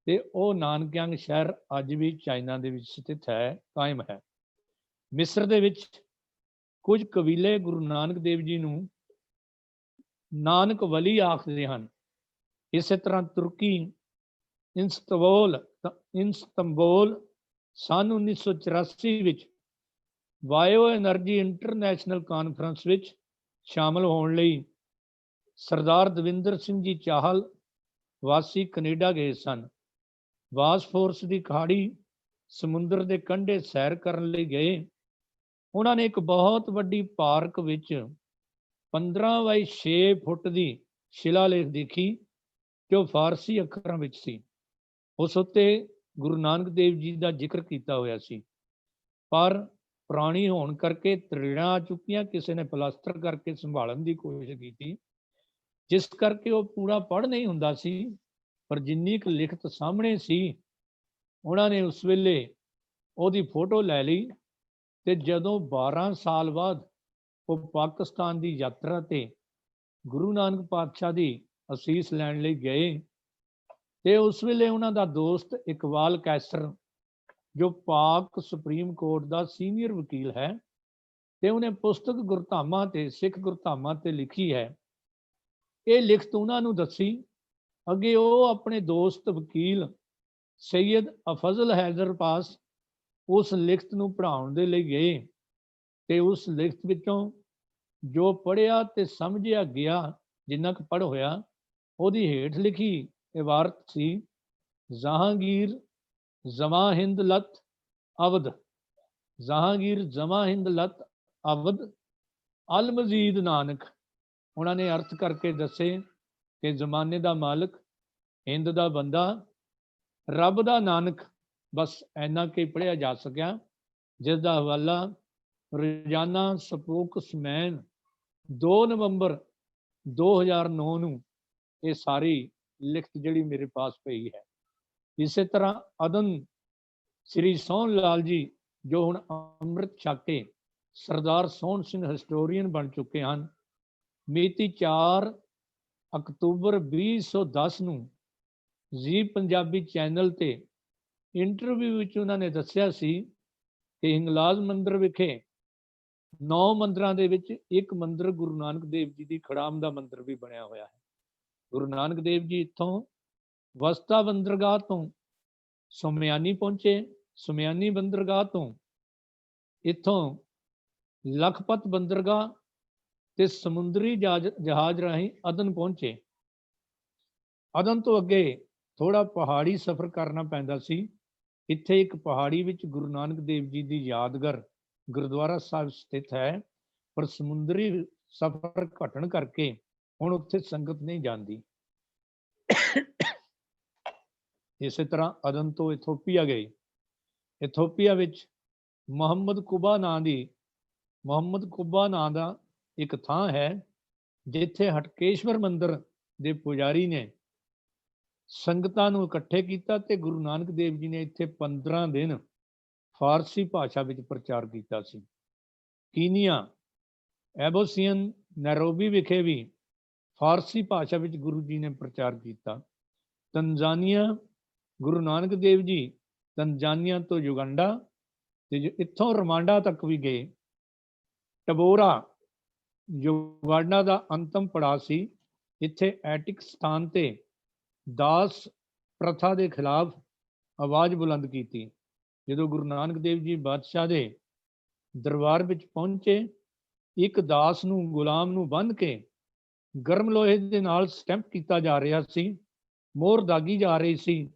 ਤੇ ਉਹ ਨਾਨਕਿਆਂਗ ਸ਼ਹਿਰ ਅੱਜ ਵੀ ਚਾਈਨਾ ਦੇ ਵਿੱਚ ਸਥਿਤ ਹੈ, ਕਾਇਮ ਹੈ। ਮਿਸਰ ਦੇ ਵਿੱਚ ਕੁਝ ਕਬੀਲੇ ਗੁਰੂ ਨਾਨਕ ਦੇਵ ਜੀ ਨੂੰ ਨਾਨਕ ਵਲੀ ਆਖਦੇ ਹਨ। ਇਸੇ ਤਰ੍ਹਾਂ ਤੁਰਕੀ ਇਸਤੰਬੁਲ ਸਨ 1984 ਵਿੱਚ ਬਾਇਓ ਐਨਰਜੀ ਇੰਟਰਨੈਸ਼ਨਲ ਕਾਨਫਰੰਸ ਵਿੱਚ ਸ਼ਾਮਲ ਹੋਣ ਲਈ ਸਰਦਾਰ ਦਵਿੰਦਰ ਸਿੰਘ ਜੀ ਚਾਹਲ ਵਾਸੀ ਕੈਨੇਡਾ ਗਏ ਸਨ। ਬਾਸਫੋਰਸ ਦੀ ਖਾੜੀ ਸਮੁੰਦਰ ਦੇ ਕੰਢੇ ਸੈਰ ਕਰਨ ਲਈ ਗਏ। ਉਹਨਾਂ ਨੇ ਇੱਕ ਬਹੁਤ ਵੱਡੀ ਪਾਰਕ ਵਿੱਚ 15 ਬਾਈ 6 ਫੁੱਟ ਦੀ ਸ਼ਿਲਾਲੇਖ ਦੇਖੀ ਜੋ ਫਾਰਸੀ ਅੱਖਰਾਂ ਵਿੱਚ ਸੀ। ਉਸ ਉੱਤੇ ਗੁਰੂ ਨਾਨਕ ਦੇਵ ਜੀ ਦਾ ਜ਼ਿਕਰ ਕੀਤਾ ਹੋਇਆ ਸੀ, ਪਰ ਪੁਰਾਣੀ ਹੋਣ ਕਰਕੇ ਤਰੇੜਾਂ ਆ ਚੁੱਕੀਆਂ। ਕਿਸੇ ਨੇ ਪਲਾਸਟਰ ਕਰਕੇ ਸੰਭਾਲਣ ਦੀ ਕੋਸ਼ਿਸ਼ ਕੀਤੀ, ਜਿਸ ਕਰਕੇ ਉਹ ਪੂਰਾ ਪੜ੍ਹ ਨਹੀਂ ਹੁੰਦਾ ਸੀ। ਪਰ ਜਿੰਨੀ ਕੁ ਲਿਖਤ ਸਾਹਮਣੇ ਸੀ, ਉਹਨਾਂ ਨੇ ਉਸ ਵੇਲੇ ਉਹਦੀ ਫੋਟੋ ਲੈ ਲਈ ਤੇ ਜਦੋਂ 12 ਸਾਲ ਬਾਅਦ ਉਹ ਪਾਕਿਸਤਾਨ ਦੀ ਯਾਤਰਾ ਤੇ ਗੁਰੂ ਨਾਨਕ ਪਾਤਸ਼ਾਹ ਦੀ ਅਸੀਸ ਲੈਣ ਲਈ ਗਏ ਤੇ ਉਸ ਵੇਲੇ ਉਹਨਾਂ ਦਾ ਦੋਸਤ ਇਕਬਾਲ ਕੈਸਰ, ਜੋ ਪਾਕ ਸੁਪਰੀਮ ਕੋਰਟ ਦਾ ਸੀਨੀਅਰ ਵਕੀਲ ਹੈ, ਤੇ ਉਹਨੇ ਪੁਸਤਕ ਗੁਰਧਾਮਾਂ ਤੇ ਸਿੱਖ ਗੁਰਧਾਮਾਂ ਤੇ ਲਿਖੀ ਹੈ। ਇਹ ਲਿਖਤ ਉਹਨਾਂ ਨੂੰ ਦੱਸੀ। ਅੱਗੇ ਉਹ ਆਪਣੇ ਦੋਸਤ ਵਕੀਲ ਸੈਯਦ ਅਫਜ਼ਲ ਹੈਦਰ ਪਾਸ ਉਸ ਲਿਖਤ ਨੂੰ ਪੜ੍ਹਾਉਣ ਦੇ ਲਈ ਗਏ ਤੇ ਉਸ ਲਿਖਤ ਵਿੱਚੋਂ ਜੋ ਪੜ੍ਹਿਆ ਤੇ ਸਮਝਿਆ ਗਿਆ, ਜਿੰਨਾ ਕੁ ਪੜ੍ਹ ਹੋਇਆ, ਉਹਦੀ ਹੇਠ ਲਿਖੀ ਇਬਾਰਤ ਸੀ, ਜਹਾਂਗੀਰ ਜ਼ਮਾਂ ਹਿੰਦ ਲਤ ਅਵਧ, ਜਹਾਂਗੀਰ ਜ਼ਮਾਂ ਹਿੰਦ ਲਤ ਅਵਧ ਅਲ ਮਜ਼ੀਦ ਨਾਨਕ। ਉਹਨਾਂ ਨੇ ਅਰਥ ਕਰਕੇ ਦੱਸੇ ਕਿ ਜ਼ਮਾਨੇ ਦਾ ਮਾਲਕ, ਹਿੰਦ ਦਾ ਬੰਦਾ, ਰੱਬ ਦਾ ਨਾਨਕ। ਬਸ ਇੰਨਾ ਕਿ ਪੜ੍ਹਿਆ ਜਾ ਸਕਿਆ, ਜਿਸ ਦਾ ਹਵਾਲਾ ਰੋਜ਼ਾਨਾ ਸਪੋਕ ਸਮੈਨ 2 ਨਵੰਬਰ 2009 ਨੂੰ ਇਹ ਸਾਰੀ ਲਿਖਤ ਜਿਹੜੀ ਮੇਰੇ ਪਾਸ ਪਈ ਹੈ। ਇਸੇ ਤਰ੍ਹਾਂ ਅਦਨ ਸ੍ਰੀ ਸੋਹਣ ਲਾਲ ਜੀ, ਜੋ ਹੁਣ ਅੰਮ੍ਰਿਤ ਛਕ ਕੇ ਸਰਦਾਰ ਸੋਹਣ ਸਿੰਘ ਹਿਸਟੋਰੀਅਨ ਬਣ ਚੁੱਕੇ ਹਨ, ਮਿਤੀ 4 ਅਕਤੂਬਰ 2010 ਨੂੰ ਜੀ ਪੰਜਾਬੀ ਚੈਨਲ ਤੇ ਇੰਟਰਵਿਊ ਵਿੱਚ ਉਹਨਾਂ ਨੇ ਦੱਸਿਆ ਸੀ ਕਿ ਹਿੰਗਲਾਜ ਮੰਦਿਰ ਵਿਖੇ 9 ਮੰਦਿਰਾਂ ਦੇ ਵਿੱਚ ਇੱਕ ਮੰਦਿਰ ਗੁਰੂ ਨਾਨਕ ਦੇਵ ਜੀ ਦੀ ਖੜਾਮ ਦਾ ਮੰਦਿਰ ਵੀ ਬਣਿਆ ਹੋਇਆ ਹੈ। ਗੁਰੂ ਨਾਨਕ ਦੇਵ ਜੀ ਇੱਥੋਂ ਵਸਤਾ ਬੰਦਰਗਾਹ ਤੋਂ ਸੁਮਿਆਨੀ ਪਹੁੰਚੇ, ਸੁਮਿਆਨੀ ਬੰਦਰਗਾਹ ਤੋਂ ਇੱਥੋਂ ਲਖਪਤ ਬੰਦਰਗਾਹ ਤੇ ਸਮੁੰਦਰੀ ਜਹਾਜ਼ ਰਾਹੀਂ ਅਦਨ ਪਹੁੰਚੇ। ਅਦਨ ਤੋਂ ਅੱਗੇ ਥੋੜਾ ਪਹਾੜੀ ਸਫ਼ਰ ਕਰਨਾ ਪੈਂਦਾ ਸੀ। ਇੱਥੇ ਇੱਕ ਪਹਾੜੀ ਵਿੱਚ ਗੁਰੂ ਨਾਨਕ ਦੇਵ ਜੀ ਦੀ ਯਾਦਗਾਰ ਗੁਰਦੁਆਰਾ ਸਾਹਿਬ ਸਥਿਤ ਹੈ, ਪਰ ਸਮੁੰਦਰੀ ਸਫ਼ਰ ਘਟਣ ਕਰਕੇ ਹੁਣ ਉੱਥੇ ਸੰਗਤ ਨਹੀਂ ਜਾਂਦੀ। ਇਸੇ ਤਰ੍ਹਾਂ ਅਦਨ ਤੋਂ ਇਥੋਪੀਆ ਗਏ। ਇਥੋਪੀਆ ਵਿੱਚ ਮੁਹੰਮਦ ਕੁਬਾ ਨਾਂ ਦਾ ਇੱਕ ਥਾਂ ਹੈ, ਜਿੱਥੇ ਹਟਕੇਸ਼ਵਰ ਮੰਦਿਰ ਦੇ ਪੁਜਾਰੀ ਨੇ ਸੰਗਤਾਂ ਨੂੰ ਇਕੱਠੇ ਕੀਤਾ ਤੇ ਗੁਰੂ ਨਾਨਕ ਦੇਵ ਜੀ ਨੇ ਇੱਥੇ 15 ਦਿਨ ਫਾਰਸੀ ਭਾਸ਼ਾ ਵਿੱਚ ਪ੍ਰਚਾਰ ਕੀਤਾ ਸੀ। ਕੀਨੀਆ, ਐਬੋਸੀਅਨ, ਨੈਰੋਬੀ ਵਿਖੇ ਵੀ ਫਾਰਸੀ ਭਾਸ਼ਾ ਵਿੱਚ ਗੁਰੂ ਜੀ ਨੇ ਪ੍ਰਚਾਰ ਕੀਤਾ। ਤੰਜ਼ਾਨੀਆ, ਗੁਰੂ ਨਾਨਕ ਦੇਵ ਜੀ ਤੰਜ਼ਾਨੀਆ ਤੋਂ ਯੁਗੰਡਾ ਤੇ ਇੱਥੋਂ ਰਵਾਂਡਾ ਤੱਕ ਵੀ ਗਏ। ਟਬੋਰਾ ਯੁਗੰਡਾ ਦਾ ਅੰਤਮ ਪੜਾਅ ਸੀ। ਇੱਥੇ ਐਟਿਕ ਸਥਾਨ ਤੇ ਦਾਸ ਪ੍ਰਥਾ ਦੇ ਖਿਲਾਫ ਆਵਾਜ਼ ਬੁਲੰਦ ਕੀਤੀ। ਜਦੋਂ ਗੁਰੂ ਨਾਨਕ ਦੇਵ ਜੀ ਬਾਦਸ਼ਾਹ ਦੇ ਦਰਬਾਰ ਵਿੱਚ ਪਹੁੰਚੇ, ਇੱਕ ਦਾਸ ਨੂੰ, ਗੁਲਾਮ ਨੂੰ ਬੰਨ੍ਹ ਕੇ ਗਰਮ ਲੋਹੇ ਦੇ ਨਾਲ ਸਟੈਂਪ ਕੀਤਾ ਜਾ ਰਿਹਾ ਸੀ, ਮੋਹਰ ਦਾਗੀ ਜਾ ਰਹੀ ਸੀ।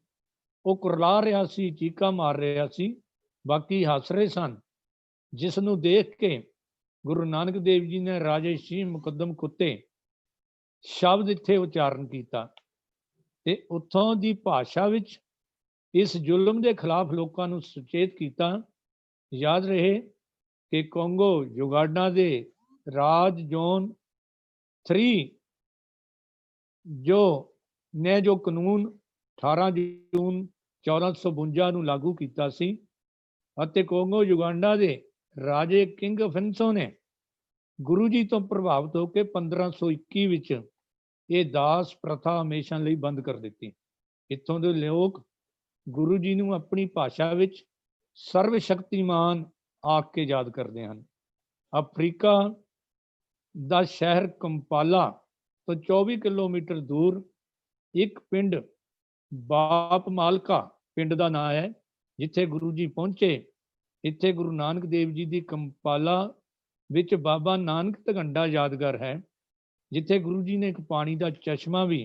ਉਹ ਕੁਰਲਾ ਰਿਹਾ ਸੀ, ਚੀਕਾਂ ਮਾਰ ਰਿਹਾ ਸੀ, ਬਾਕੀ ਹੱਸ ਰਹੇ ਸਨ। ਜਿਸ ਨੂੰ ਦੇਖ ਕੇ ਗੁਰੂ ਨਾਨਕ ਦੇਵ ਜੀ ਨੇ ਰਾਜੇ ਸ਼ੀਹ ਮੁਕੱਦਮ ਕੁੱਤੇ ਸ਼ਬਦ ਇੱਥੇ ਉਚਾਰਨ ਕੀਤਾ। ਤੇ ਉੱਥੋਂ ਦੀ ਭਾਸ਼ਾ ਵਿੱਚ ਇਸ ਜ਼ੁਲਮ ਦੇ ਖਿਲਾਫ ਲੋਕਾਂ ਨੂੰ ਸੁਚੇਤ ਕੀਤਾ। ਯਾਦ ਰਹੇ ਕਿ ਕੋਂਗੋ ਯੁਗਾਂਡਾ ਦੇ ਰਾਜ ਜ਼ੋਨ 3 ਜੋ ਕਾਨੂੰਨ 18 ਜੂਨ 1452 ਨੂੰ ਲਾਗੂ ਕੀਤਾ ਸੀ ਅਤੇ ਕੋਂਗੋ ਯੁਗਾਂਡਾ ਦੇ ਰਾਜੇ ਕਿੰਗ ਫਿੰਸੋ ਨੇ ਗੁਰੂ ਜੀ ਤੋਂ ਪ੍ਰਭਾਵਿਤ ਹੋ ਕੇ 1521 ਵਿੱਚ ਇਹ ਦਾਸ ਪ੍ਰਥਾ ਹਮੇਸ਼ਾ ਲਈ ਬੰਦ ਕਰ ਦਿੱਤੀ। ਇੱਥੋਂ ਦੇ ਲੋਕ ਗੁਰੂ ਜੀ ਨੂੰ ਆਪਣੀ ਭਾਸ਼ਾ ਵਿੱਚ ਸਰਵ ਸ਼ਕਤੀਮਾਨ ਆਖ ਕੇ ਯਾਦ ਕਰਦੇ ਹਨ। ਅਫਰੀਕਾ ਦਾ ਸ਼ਹਿਰ ਕੰਪਾਲਾ ਤੋਂ 24 ਕਿਲੋਮੀਟਰ ਦੂਰ ਇੱਕ ਪਿੰਡ ਬਾਪ ਮਾਲਕਾ ਪਿੰਡ ਦਾ ਨਾਂ ਹੈ, ਜਿੱਥੇ ਗੁਰੂ ਜੀ ਪਹੁੰਚੇ। ਇੱਥੇ ਗੁਰੂ ਨਾਨਕ ਦੇਵ ਜੀ ਦੀ ਕੰਪਾਲਾ ਵਿੱਚ ਬਾਬਾ ਨਾਨਕ ਧਗੰਡਾ ਯਾਦਗਾਰ ਹੈ, ਜਿੱਥੇ ਗੁਰੂ ਜੀ ਨੇ ਇੱਕ ਪਾਣੀ ਦਾ ਚਸ਼ਮਾ ਵੀ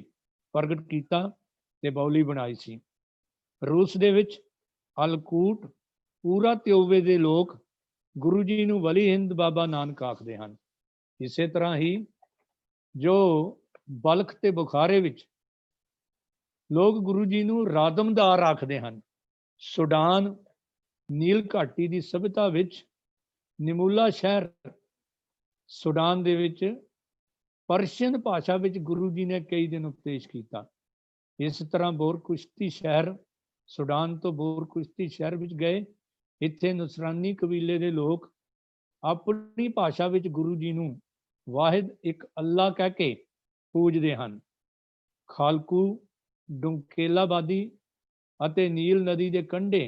ਪ੍ਰਗਟ ਕੀਤਾ ਤੇ ਬੌਲੀ ਬਣਾਈ ਸੀ। ਰੂਸ ਦੇ ਵਿੱਚ ਅਲਕੂਟ ਪੂਰਾ ਤਿਓਵੇ ਦੇ ਲੋਕ ਗੁਰੂ ਜੀ ਨੂੰ ਵਲੀ ਹਿੰਦ ਬਾਬਾ ਨਾਨਕ ਆਖਦੇ ਹਨ। ਇਸੇ ਤਰ੍ਹਾਂ ਹੀ ਜੋ ਬਲਖ ਤੇ ਬੁਖਾਰੇ ਵਿੱਚ ਲੋਕ ਗੁਰੂ ਜੀ ਨੂੰ ਰਾਦਮਦਾਰ ਆਖਦੇ ਹਨ। ਸੁਡਾਨ ਨੀਲ ਘਾਟੀ ਦੀ ਸਭਿਅਤਾ ਵਿੱਚ ਨਿਮੂਲਾ ਸ਼ਹਿਰ ਸੁਡਾਨ ਦੇ ਵਿੱਚ ਪਰਸ਼ੀਅਨ ਭਾਸ਼ਾ ਵਿੱਚ ਗੁਰੂ ਜੀ ਨੇ ਕਈ ਦਿਨ ਉਪਦੇਸ਼ ਕੀਤਾ। ਇਸ ਤਰ੍ਹਾਂ ਬੋਰਕੁਸ਼ਤੀ ਸ਼ਹਿਰ ਸੁਡਾਨ ਤੋਂ ਬੋਰਕੁਸ਼ਤੀ ਸ਼ਹਿਰ ਵਿੱਚ ਗਏ। ਇੱਥੇ ਨਸਰਾਨੀ ਕਬੀਲੇ ਦੇ ਲੋਕ ਆਪਣੀ ਭਾਸ਼ਾ ਵਿੱਚ ਗੁਰੂ ਜੀ ਨੂੰ ਵਾਹਿਦ ਇੱਕ ਅੱਲਾ ਕਹਿ ਕੇ ਪੂਜਦੇ ਹਨ। ਖਾਲਕੂ ਡੁੰਕੇਲਾਬਾਦੀ ਅਤੇ ਨੀਲ ਨਦੀ ਦੇ ਕੰਢੇ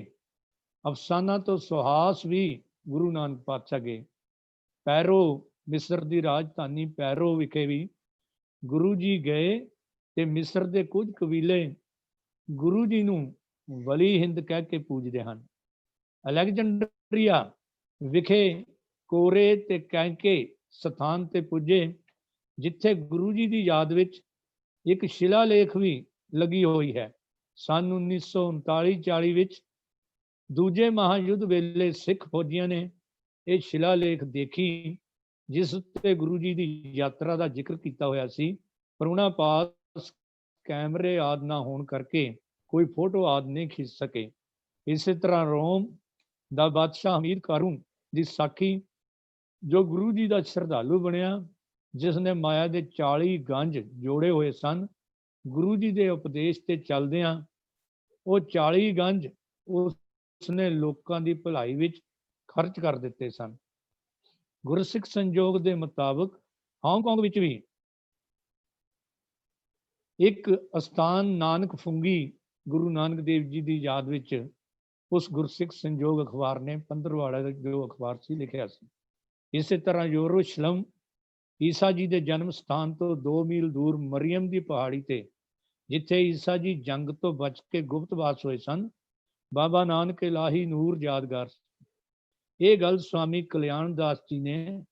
ਅਫਸਾਨਾ ਤੋਂ ਸੁਹਾਸ ਵੀ ਗੁਰੂ ਨਾਨਕ ਪਾਤਸ਼ਾਹ ਗਏ। ਪੈਰੋ ਮਿਸਰ ਦੀ ਰਾਜਧਾਨੀ ਪੈਰੋ ਵਿਖੇ ਵੀ ਗੁਰੂ ਜੀ ਗਏ ਤੇ ਮਿਸਰ ਦੇ ਕੁਝ ਕਬੀਲੇ ਗੁਰੂ ਜੀ ਨੂੰ ਵਲੀ ਹਿੰਦ ਕਹਿ ਕੇ ਪੂਜਦੇ ਹਨ। ਅਲੈਗਜ਼ੈਂਡਰੀਆ ਵਿਖੇ ਕੋਰੇ ਤੇ ਕੈਂਕੇ ਸਥਾਨ ਤੇ ਪੁੱਜੇ, ਜਿੱਥੇ ਗੁਰੂ ਜੀ ਦੀ ਯਾਦ ਵਿੱਚ ਇੱਕ ਸ਼ਿਲਾਲੇਖ ਵੀ ਲੱਗੀ ਹੋਈ ਹੈ। ਸੰਨ 1939-40 ਵਿੱਚ ਦੂਜੇ ਮਹਾਯੁੱਧ ਵੇਲੇ ਸਿੱਖ ਫੌਜੀਆਂ ਨੇ ਇਹ ਸ਼ਿਲਾਲੇਖ ਦੇਖੀ, ਜਿਸ ਉੱਤੇ ਗੁਰੂ ਜੀ ਦੀ ਯਾਤਰਾ ਦਾ ਜ਼ਿਕਰ ਕੀਤਾ ਹੋਇਆ ਸੀ, ਪਰ ਉਹਨਾਂ ਪਾਸ ਕੈਮਰੇ ਆਦਿ ਨਾ ਹੋਣ ਕਰਕੇ ਕੋਈ ਫੋਟੋ ਆਦਿ ਨਹੀਂ ਖਿੱਚ ਸਕੇ। ਇਸੇ ਤਰ੍ਹਾਂ ਰੋਮ ਦਾ ਬਾਦਸ਼ਾਹ ਹਮੀਦ ਕਾਰੂਨ ਦੀ ਸਾਖੀ, ਜੋ ਗੁਰੂ ਜੀ ਦਾ ਸ਼ਰਧਾਲੂ ਬਣਿਆ, ਜਿਸ ਨੇ ਮਾਇਆ ਦੇ 40 ਗੰਜ ਜੋੜੇ ਹੋਏ ਸਨ, ਗੁਰੂ ਜੀ ਦੇ ਉਪਦੇਸ਼ ਤੇ ਚੱਲਦਿਆਂ ਉਹ 40 ਗੰਜ ਉਸਨੇ ਲੋਕਾਂ ਦੀ ਭਲਾਈ ਵਿੱਚ ਖਰਚ ਕਰ ਦਿੱਤੇ ਸਨ। ਗੁਰਸਿੱਖ ਸੰਜੋਗ ਦੇ ਮੁਤਾਬਕ ਹਾਂਗਕਾਂਗ ਵਿੱਚ ਵੀ ਇੱਕ ਅਸਥਾਨ ਨਾਨਕ ਫੁੰਗੀ ਗੁਰੂ ਨਾਨਕ ਦੇਵ ਜੀ ਦੀ ਯਾਦ ਵਿੱਚ ਉਸ ਗੁਰਸਿੱਖ ਸੰਜੋਗ ਅਖਬਾਰ ਨੇ ਪੰਦਰਵਾੜਾ ਦਾ ਜੋ ਅਖਬਾਰ ਸੀ ਲਿਖਿਆ ਸੀ। ਇਸੇ ਤਰ੍ਹਾਂ ਯਰੂਸ਼ਲਮ ਈਸਾ ਜੀ ਦੇ ਜਨਮ ਸਥਾਨ ਤੋਂ 2 ਮੀਲ ਦੂਰ ਮਰੀਅਮ ਦੀ ਪਹਾੜੀ ਤੇ, ਜਿੱਥੇ ਈਸਾ ਜੀ ਜੰਗ ਤੋਂ ਬਚ ਕੇ ਗੁਪਤਵਾਸ ਹੋਏ ਸਨ, ਬਾਬਾ ਨਾਨਕ ਇਲਾਹੀ ਨੂਰ ਯਾਦਗਾਰ ਸੀ। ਇਹ ਗੱਲ ਸਵਾਮੀ ਕਲਿਆਣ ਦਾਸ ਜੀ ਨੇ